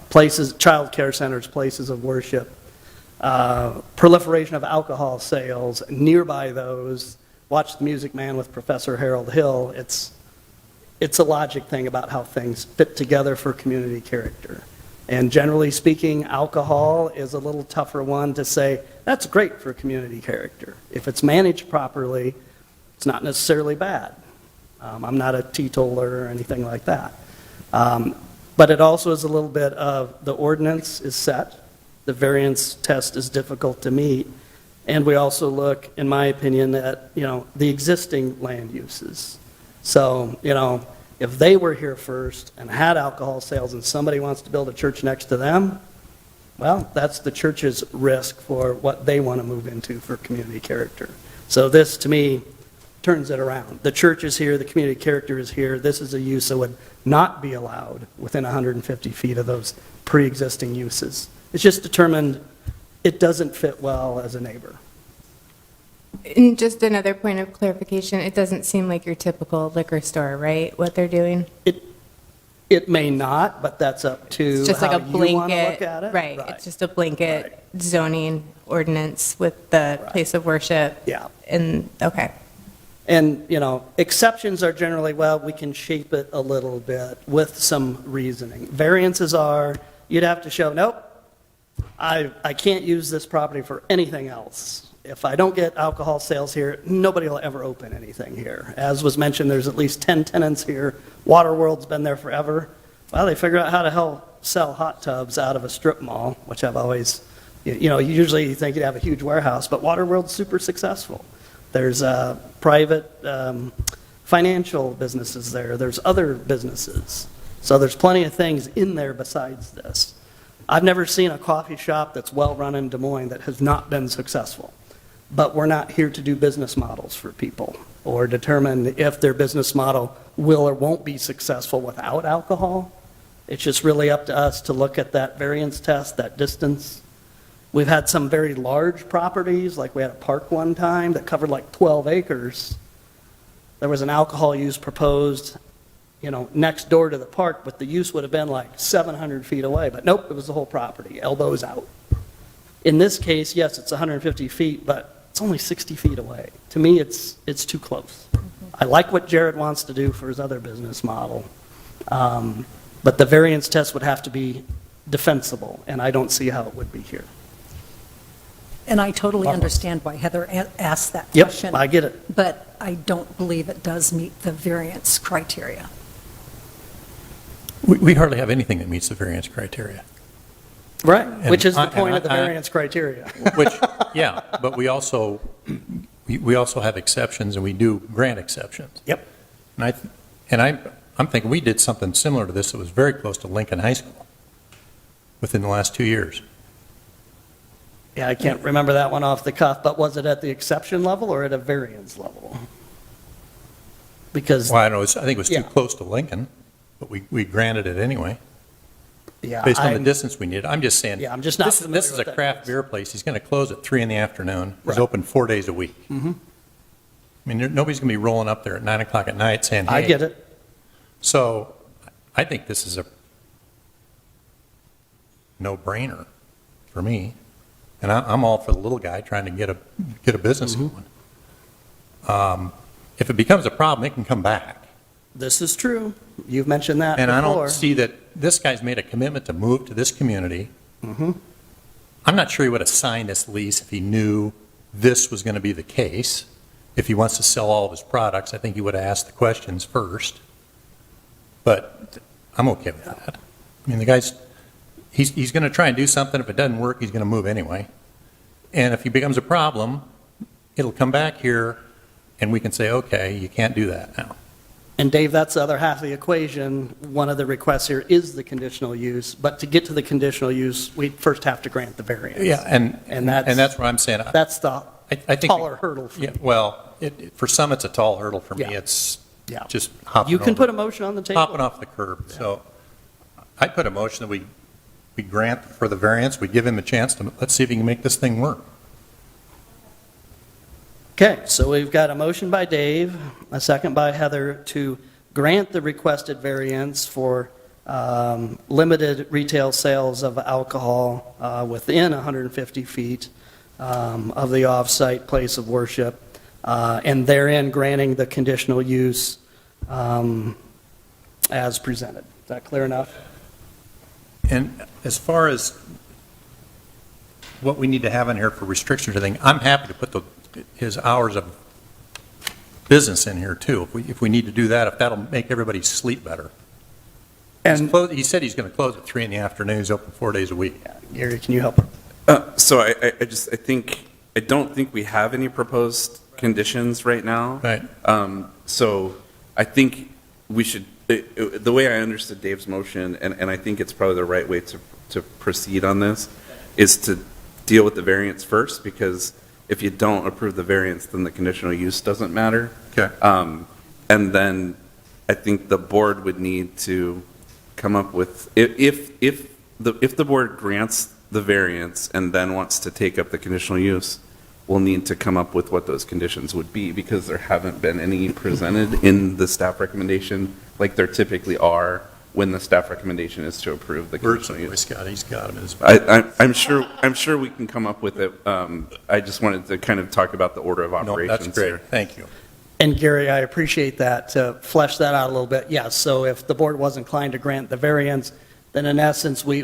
Places, child care centers, places of worship, proliferation of alcohol sales, nearby those, watch The Music Man with Professor Harold Hill. It's a logic thing about how things fit together for community character. And generally speaking, alcohol is a little tougher one to say, that's great for community character. If it's managed properly, it's not necessarily bad. I'm not a teetotaler or anything like that. But it also is a little bit of the ordinance is set, the variance test is difficult to meet, and we also look, in my opinion, at, the existing land uses. So, if they were here first and had alcohol sales and somebody wants to build a church next to them, well, that's the church's risk for what they want to move into for community character. So this, to me, turns it around. The church is here, the community character is here. This is a use that would not be allowed within 150 feet of those pre-existing uses. It's just determined it doesn't fit well as a neighbor. And just another point of clarification, it doesn't seem like your typical liquor store, right, what they're doing? It may not, but that's up to It's just like how a you want to look blanket, at it. right, it's just a blanket zoning ordinance with the place of worship. Yeah. And, okay. And, exceptions are generally, well, we can shape it a little bit with some reasoning. Variances are, you'd have to show, nope, I can't use this property for anything else. If I don't get alcohol sales here, nobody will ever open anything here. As was mentioned, there's at least 10 tenants here. Waterworld's been there forever. Well, they figured out how to sell hot tubs out of a strip mall, which I've always, usually you think you'd have a huge warehouse, but Waterworld's super successful. There's private financial businesses there. There's other businesses. So there's plenty of things in there besides this. I've never seen a coffee shop that's well-run in Des Moines that has not been successful. But we're not here to do business models for people or determine if their business model will or won't be successful without alcohol. It's just really up to us to look at that variance test, that distance. We've had some very large properties, like we had a park one time that covered like 12 acres. There was an alcohol use proposed, next door to the park, but the use would have been like 700 feet away. But nope, it was the whole property, elbows out. In this case, yes, it's 150 feet, but it's only 60 feet away. To me, it's too close. I like what Jared wants to do for his other business model, but the variance test would have to be defensible, and I don't see how it would be here. And I totally understand why Heather asked that question. Yep, I get it. But I don't believe it does meet the variance criteria. We hardly have anything that meets the variance criteria. Right, which is the And point of the I- variance criteria. Which, yeah, but we also have exceptions, and we do grant exceptions. Yep. I'm thinking we did something similar to this that was very close to Lincoln High School within the last 2 years. Yeah, I can't remember that one off the cuff, but was it at the exception level or at a variance level? Because, Well, I don't know, I think it was Yeah. too close to Lincoln, but we granted it anyway, yeah, based on the I'm- distance we needed. I'm just saying. Yeah, I'm just not This familiar is a with that. craft beer place. He's going to close at 3 in the afternoon. He's Right. open 4 days a week. Mhm. I mean, nobody's going to be rolling up there at 9 o'clock at night saying, hey. I get it. So I think this is a no-brainer for me. And I'm all for the little guy trying to get a business going. If it becomes a problem, it can come back. This is true. You've mentioned that And I before. don't see that this guy's made a commitment to move to this community. Mhm. I'm not sure he would have signed this lease if he knew this was going to be the case. If he wants to sell all of his products, I think he would have asked the questions first. But I'm okay with that. I mean, the guy's, he's going to try and do something. If it doesn't work, he's going to move anyway. And if he becomes a problem, it'll come back here, and we can say, okay, you can't do that now. And Dave, that's the other half of the equation. One of the requests here is the conditional use, but to get to the conditional use, we first have to grant the variance. Yeah, And that's what I'm saying. That's the I think taller hurdle for Yeah, me. well, for some, it's a tall hurdle. For me, Yeah. it's Yeah. just hopping You can over- put a motion on the table. hopping off the curb. So I put a motion that we grant for the variance, we give him a chance to, let's see if he can make this thing work. Okay, so we've got a motion by Dave, a second by Heather to grant the requested variance for limited retail sales of alcohol within 150 feet of the off-site place of worship, and therein granting the conditional use as presented. Is that clear enough? And as far as what we need to have in here for restrictions or anything, I'm happy to put his hours of business in here too, if we need to do that, if that'll make everybody sleep better. And He said he's going to close at 3 in the afternoon, he's open 4 days a week. Gary, can you help? So I don't think we have any proposed conditions right now. Right. So I think we should, the way I understood Dave's motion, and I think it's probably the right way to proceed on this, is to deal with the variance first, because if you don't approve the variance, then the conditional use doesn't matter. Okay. And then I think the board would need to come up with, if the board grants the variance and then wants to take up the conditional use, we'll need to come up with what those conditions would be, because there haven't been any presented in the staff recommendation like there typically are when the staff recommendation is to approve the conditional use. Scott, he's got him in his. I'm sure we can come up with it. I just wanted to kind of talk about the order of No, operations that's great, here. thank you. And Gary, I appreciate that. To flesh that out a little bit, yes, so if the board was inclined to grant the variance, then in essence, we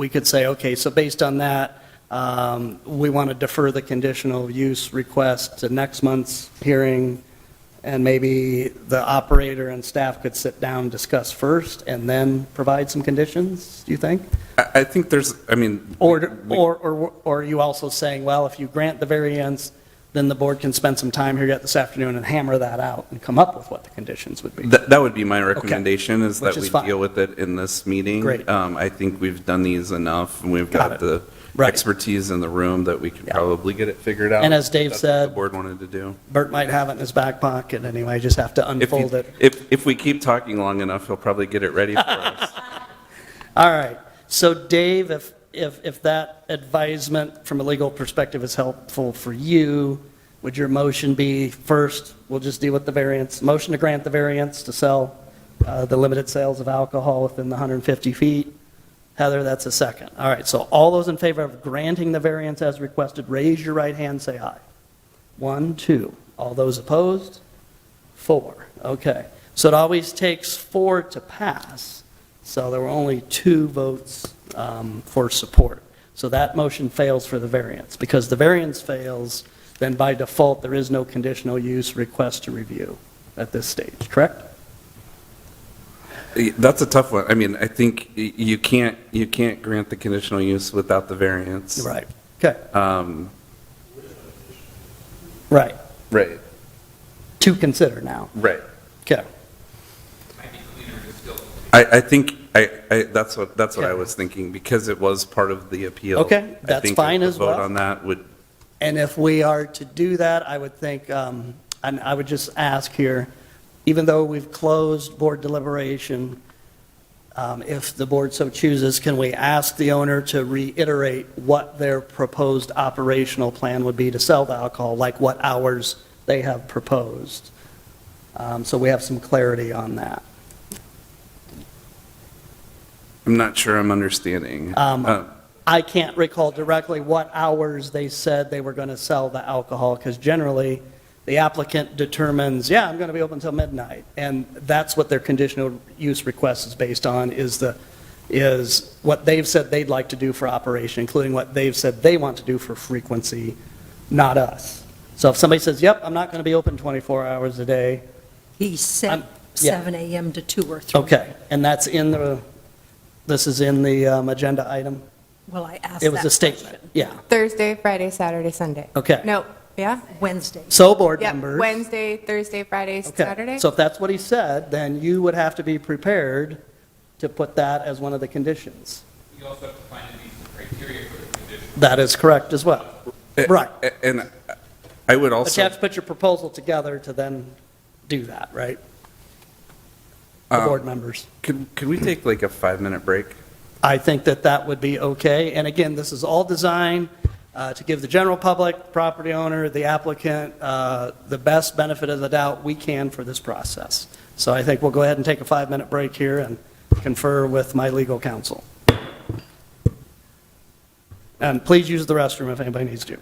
could say, okay, so based on that, we want to defer the conditional use request to next month's hearing, and maybe the operator and staff could sit down, discuss first, and then provide some conditions, do you think? I think there's, I mean. Or are you also saying, well, if you grant the variance, then the board can spend some time here yet this afternoon and hammer that out and come up with what the conditions would be? That would be my recommendation, is Which that is we fine. deal with it in this meeting. Great. I think we've done these enough, and we've Got got it. the Right. expertise in the room that we could Yeah. probably get it figured out. And as Dave That's what said- the board wanted to do. Bert might have it in his back pocket anyway, just have to If unfold you- it. If we keep talking long enough, he'll probably get it ready for us. All right, so Dave, if that advisement from a legal perspective is helpful for you, would your motion be, first, we'll just deal with the variance, motion to grant the variance to sell the limited sales of alcohol within the 150 feet? Heather, that's a second. All right, so all those in favor of granting the variance as requested, raise your right hand, say aye. 1, 2. All those opposed? 4. Okay, so it always takes 4 to pass, so there were only 2 votes for support. So that motion fails for the variance. Because the variance fails, then by default, there is no conditional use request to review at this stage, correct? That's a tough one. I mean, I think you can't grant the conditional use without the variance. Right, okay. Right, Right, to consider now, right. okay. I think, that's what Okay. I was thinking, because it was part of the appeal. Okay, that's I think fine a as well. vote on that would, And if we are to do that, I would think, and I would just ask here, even though we've closed board deliberation, if the board so chooses, can we ask the owner to reiterate what their proposed operational plan would be to sell the alcohol, like what hours they have proposed. So we have some clarity on that. I'm not sure I'm understanding. I can't recall directly what hours they said they were going to sell the alcohol, because generally, the applicant determines, yeah, I'm going to be open until midnight, and that's what their conditional use request is based on, is what they've said they'd like to do for operation, including what they've said they want to do for frequency, not us. So if somebody says, yep, I'm not going to be open 24 hours a day, He said yeah. 7 a.m. to 2 or 3. okay, and this is in the agenda item? Well, I asked It was that a statement, question. yeah, Thursday, Friday, Saturday, Sunday. okay. No, yeah? Wednesday. So, board Yep, members. Wednesday, Thursday, Friday, Okay, Saturday? so if that's what he said, then you would have to be prepared to put that as one of the conditions. You also have to find and meet the criteria for the condition. That is correct as well. Right. And I would But you also, have to put your proposal together to then do that, right? The board members. could we take like a 5-minute break? I think that that would be okay. And again, this is all designed to give the general public, property owner, the applicant, the best benefit of the doubt we can for this process. So I think we'll go ahead and take a 5-minute break here and confer with my legal counsel. And please use the restroom if anybody needs to.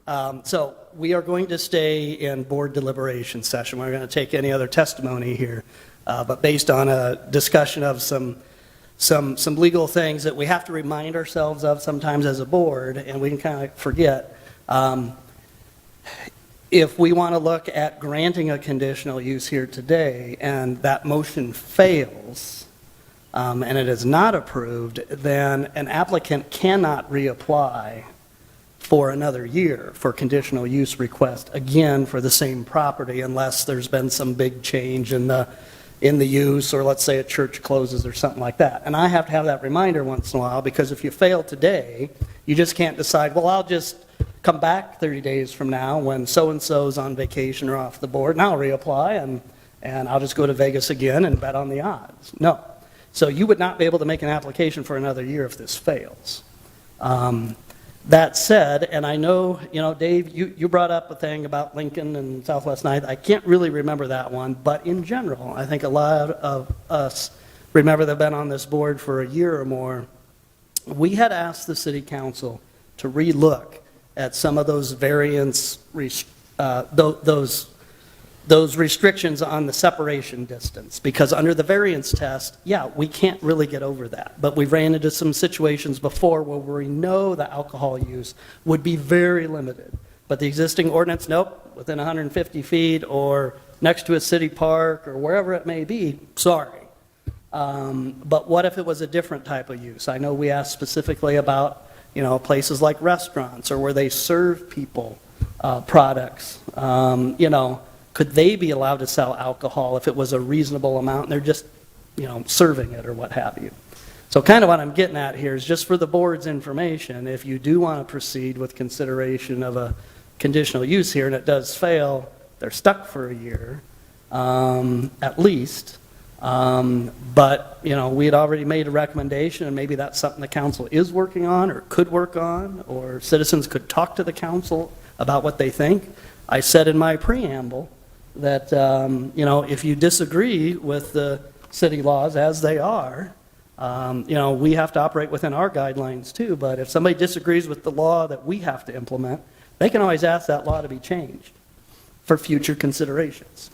So we are going to stay in board deliberation session. We're going to take any other testimony here, but based on a discussion of some legal things that we have to remind ourselves of sometimes as a board, and we can kind of forget. If we want to look at granting a conditional use here today, and that motion fails, and it is not approved, then an applicant cannot reapply for another year for conditional use request, again, for the same property, unless there's been some big change in the use, or let's say a church closes or something like that. And I have to have that reminder once in a while, because if you fail today, you just can't decide, well, I'll just come back 30 days from now when so-and-so's on vacation or off the board, and I'll reapply, and I'll just go to Vegas again and bet on the odds. No. So you would not be able to make an application for another year if this fails. That said, and I know, Dave, you brought up a thing about Lincoln and Southwest 9th. I can't really remember that one, but in general, I think a lot of us remember they've been on this board for a year or more. We had asked the city council to relook at some of those variance, those restrictions on the separation distance, because under the variance test, yeah, we can't really get over that. But we've ran into some situations before where we know the alcohol use would be very limited. But the existing ordinance, nope, within 150 feet or next to a city park or wherever it may be, sorry. But what if it was a different type of use? I know we asked specifically about, places like restaurants or where they serve people products, could they be allowed to sell alcohol if it was a reasonable amount and they're just, serving it or what have you? So kind of what I'm getting at here is just for the board's information, if you do want to proceed with consideration of a conditional use here and it does fail, they're stuck for a year, at least. But, we had already made a recommendation, and maybe that's something the council is working on or could work on, or citizens could talk to the council about what they think. I said in my preamble that, if you disagree with the city laws as they are, we have to operate within our guidelines too. But if somebody disagrees with the law that we have to implement, they can always ask that law to be changed for future considerations.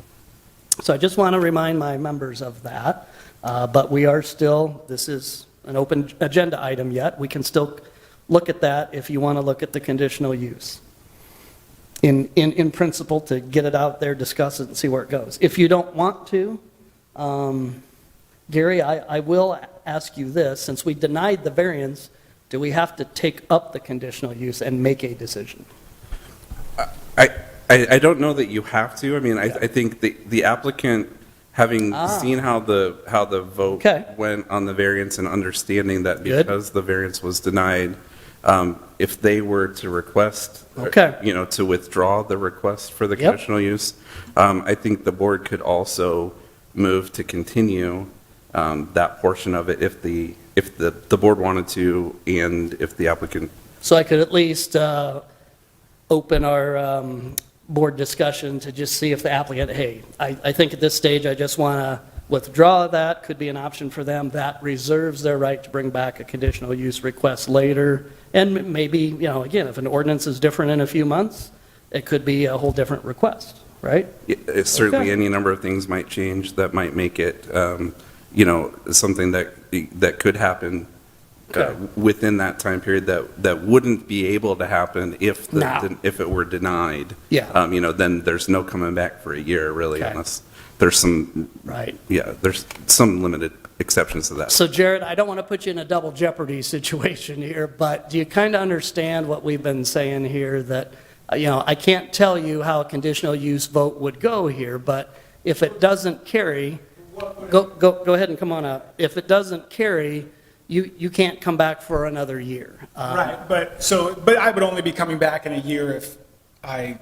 So I just want to remind my members of that. But we are still, this is an open agenda item yet. We can still look at that if you want to look at the conditional use. In principle, to get it out there, discuss it, and see where it goes. If you don't want to, Gary, I will ask you this. Since we denied the variance, do we have to take up the conditional use and make a decision? I don't know that you have to. I mean, I think the applicant, having seen how the vote went on the variance and understanding that because the variance was denied, if they were to request, to withdraw the request for the conditional use, I think the board could also move to continue that portion of it if the board wanted to, and if the applicant. So I could at least open our board discussion to just see if the applicant, hey, I think at this stage I just want to withdraw that, could be an option for them. That reserves their right to bring back a conditional use request later. And maybe, again, if an ordinance is different in a few months, it could be a whole different request, right? It's certainly any number of things might change that might make it, something that could happen within that time period that wouldn't be able to happen if it were denied. Yeah. Then there's no coming back for a year, really, unless there's some, there's some limited exceptions to that. So Jared, I don't want to put you in a double jeopardy situation here, but do you kind of understand what we've been saying here, that, I can't tell you how a conditional use vote would go here, but if it doesn't carry, go ahead and come on up. If it doesn't carry, you can't come back for another year. Right, but I would only be coming back in a year if I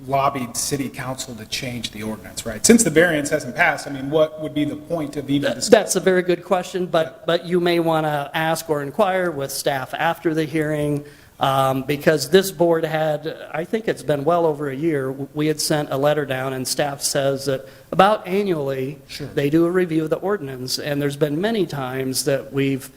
lobbied city council to change the ordinance, right? Since the variance hasn't passed, what would be the point of even discussing? That's a very good question, but you may want to ask or inquire with staff after the hearing, because this board had, I think it's been well over a year, we had sent a letter down, and staff says that about annually, they do a review of the ordinance, and there's been many times that we've,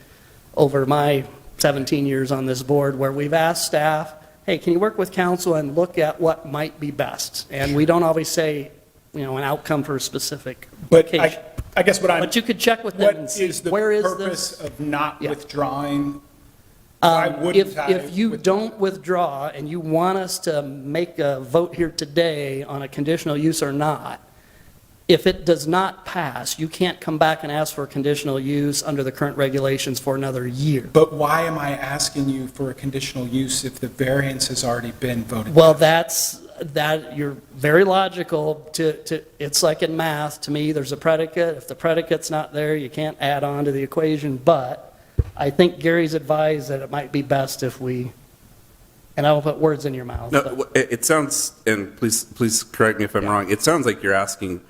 over my 17 years on this board, where we've asked staff hey, can you work with council and look at what might be best? And we don't always say, an outcome for a specific But location. I guess what I'm, But you could check with them what and see, is the where is purpose this? of not Yeah. withdrawing? Why wouldn't I If you withdraw? don't withdraw and you want us to make a vote here today on a conditional use or not, if it does not pass, you can't come back and ask for a conditional use under the current regulations for another year. But why am I asking you for a conditional use if the variance has already been voted? Well, down? you're very logical it's like in math, to me, there's a predicate. If the predicate's not there, you can't add on to the equation, but I think Gary's advised that it might be best if we, and I will put words in your mouth. No, but- it sounds, and please correct me if I'm wrong, it sounds like you're asking,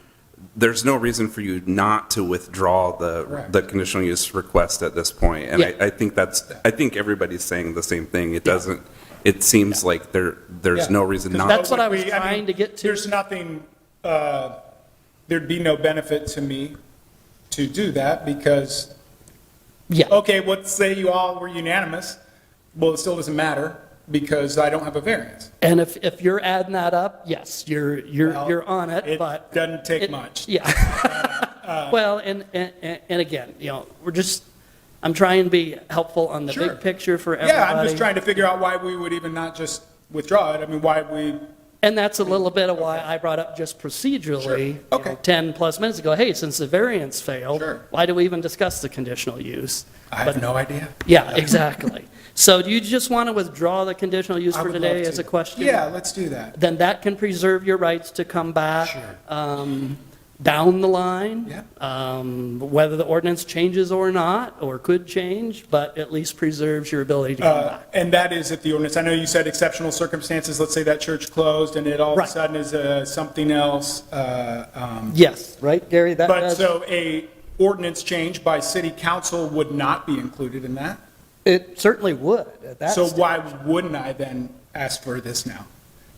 there's no reason for you not to withdraw Correct. the conditional use request at this point. And Yeah. I think everybody's saying the same thing. It doesn't, it seems like there's Yeah. no reason not. That's what I was mean, trying to get to. There's nothing, there'd be no benefit to me to do that because, Yeah. okay, let's say you all were unanimous. Well, it still doesn't matter because I don't have a variance. And if you're adding that up, yes, you're Well, on it, It but. doesn't take it- much. Yeah. Well, and again, I'm trying to be helpful on the Sure. big picture for everybody. Yeah, I'm just trying to figure out why we would even not just withdraw it. I mean, why we, And that's a little bit of why I brought up just procedurally, Sure. Okay. 10-plus minutes ago, hey, since the variance failed, Sure. why do we even discuss the conditional use? I have no idea. Yeah, exactly. So do you just want to withdraw the conditional use I for would today love as to. a question? Yeah, let's do that. Then that can preserve your rights to come back. Sure. Down the line. Yeah. Whether the ordinance changes or not, or could change, but at least preserves your ability to come back. And that is at the ordinance. I know you said exceptional circumstances, let's say that church closed and it all of a Right. sudden is something else. Yes, right, Gary? That But does- so a ordinance change by city council would not be included in that? It certainly would. At that So stage. why wouldn't I then ask for this now?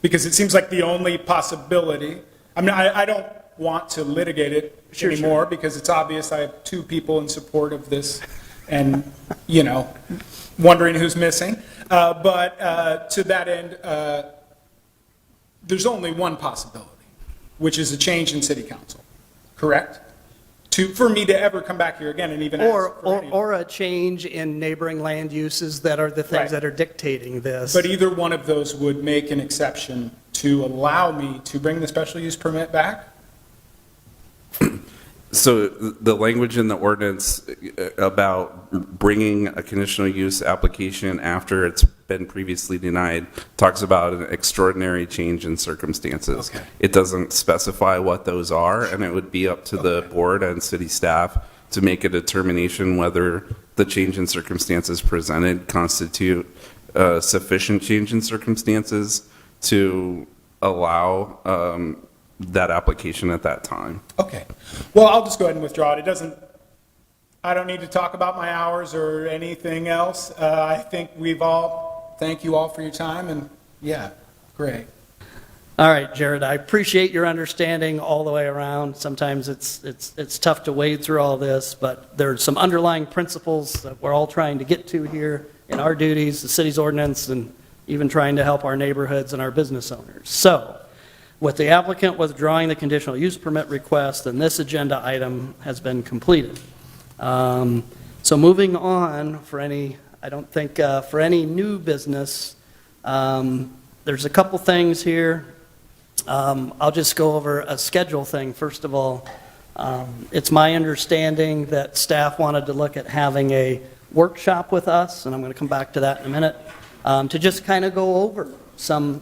Because it seems like the only possibility, I mean, I don't want to litigate it Sure, anymore because it's obvious I have two people in support of this and, wondering who's missing. But to that end, there's only one possibility, which is a change in city council, correct? For me to ever come back here again and even ask Or, for any. or a change in neighboring land uses that are the Right. things that are dictating this. But either one of those would make an exception to allow me to bring the special use permit back? So the language in the ordinance about bringing a conditional use application after it's been previously denied talks about an extraordinary change in circumstances. Okay. It doesn't specify what those are, and it would be up to the board and city staff to make a determination whether the change in circumstances presented constitute sufficient change in circumstances to allow that application at that time. Okay. Well, I'll just go ahead and withdraw it. I don't need to talk about my hours or anything else. I think thank you all for your time, and yeah, great. All right, Jared, I appreciate your understanding all the way around. Sometimes it's tough to wade through all this, but there's some underlying principles that we're all trying to get to here in our duties, the city's ordinance, and even trying to help our neighborhoods and our business owners. So, with the applicant withdrawing the conditional use permit request, then this agenda item has been completed. So moving on for any new business, there's a couple things here. I'll just go over a schedule thing. First of all, it's my understanding that staff wanted to look at having a workshop with us, and I'm going to come back to that in a minute, to just kind of go over some,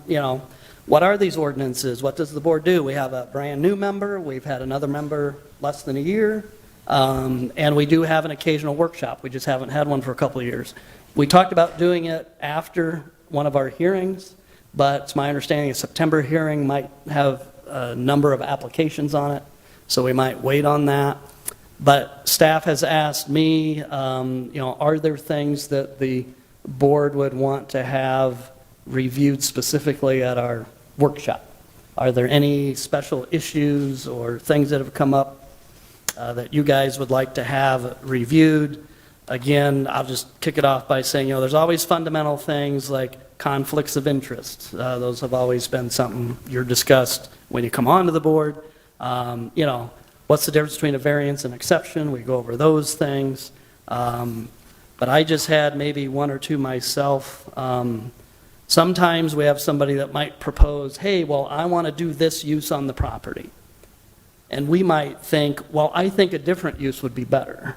what are these ordinances? What does the board do? We have a brand-new member. We've had another member less than a year. And we do have an occasional workshop. We just haven't had one for a couple of years. We talked about doing it after one of our hearings, but it's my understanding a September hearing might have a number of applications on it, so we might wait on that. But staff has asked me, are there things that the board would want to have reviewed specifically at our workshop? Are there any special issues or things that have come up that you guys would like to have reviewed? Again, I'll just kick it off by saying, there's always fundamental things like conflicts of interest. Those have always been something you're discussed when you come onto the board. What's the difference between a variance and exception? We go over those things. But I just had maybe one or two myself. Sometimes we have somebody that might propose, hey, well, I want to do this use on the property. And we might think, well, I think a different use would be better.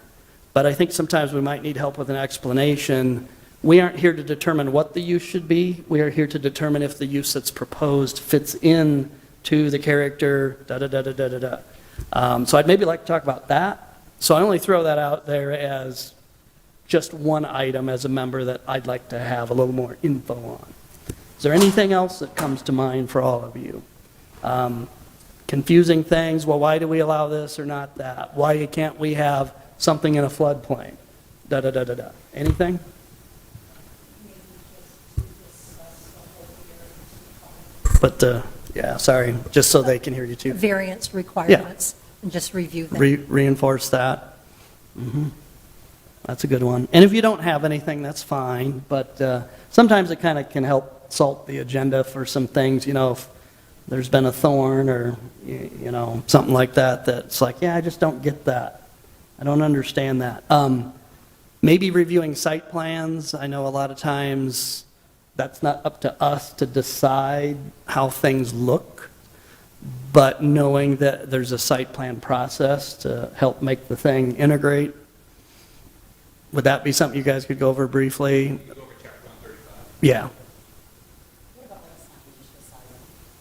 But I think sometimes we might need help with an explanation. We aren't here to determine what the use should be. We are here to determine if the use that's proposed fits in to the character, da-da-da-da-da-da-da. So I'd maybe like to talk about that. So I only throw that out there as just one item as a member that I'd like to have a little more info on. Is there anything else that comes to mind for all of you? Confusing things, well, why do we allow this or not that? Why can't we have something in a floodplain? Da-da-da-da-da. Anything? But, yeah, sorry, just so they can hear you too. Variance requirements, and just review them. Reinforce that. That's a good one. And if you don't have anything, that's fine, but sometimes it kind of can help salt the agenda for some things, if there's been a thorn or, something like that, that's like, yeah, I just don't get that. I don't understand that. Maybe reviewing site plans. I know a lot of times that's not up to us to decide how things look, but knowing that there's a site plan process to help make the thing integrate. Would that be something you guys could go over briefly? Yeah.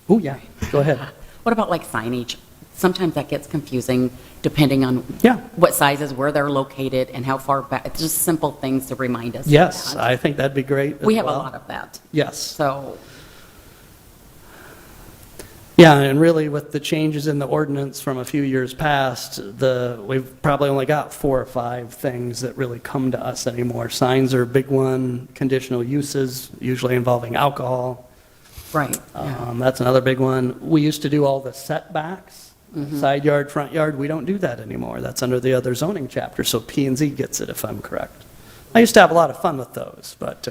Oh, yeah, go ahead. What about like signage? Sometimes that gets confusing depending on what sizes, where they're located, and how far back. It's just simple things to remind us. Yes, I think that'd be great. We have a lot of that. Yes. So. Yeah, and really with the changes in the ordinance from a few years past, we've probably only got 4 or 5 things that really come to us anymore. Signs are a big one, conditional uses, usually involving alcohol. Right. That's another big one. We used to do all the setbacks, side yard, front yard. We don't do that anymore. That's under the other zoning chapter, so P&Z gets it if I'm correct. I used to have a lot of fun with those, but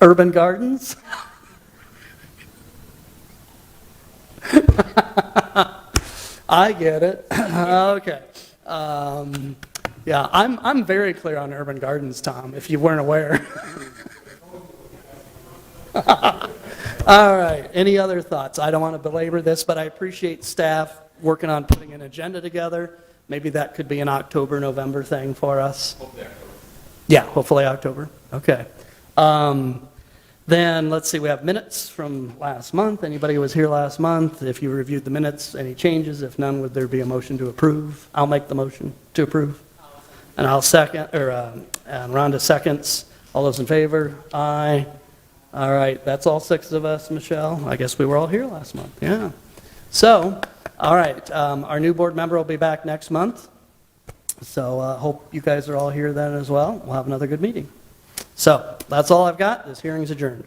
urban gardens? I get it. Okay. Yeah, I'm very clear on urban gardens, Tom, if you weren't aware. All right, any other thoughts? I don't want to belabor this, but I appreciate staff working on putting an agenda together. Maybe that could be an October, November thing for us. Hopefully October. Yeah, hopefully October. Okay. Then, let's see, we have minutes from last month. Anybody who was here last month, if you reviewed the minutes, any changes? If none, would there be a motion to approve? I'll make the motion to approve. And I'll second, and Rhonda seconds. All those in favor? Aye. All right, that's all 6 of us, Michelle. I guess we were all here last month, yeah. So, all right, our new board member will be back next month. So hope you guys are all here then as well. We'll have another good meeting. So that's all I've got. This hearing's adjourned.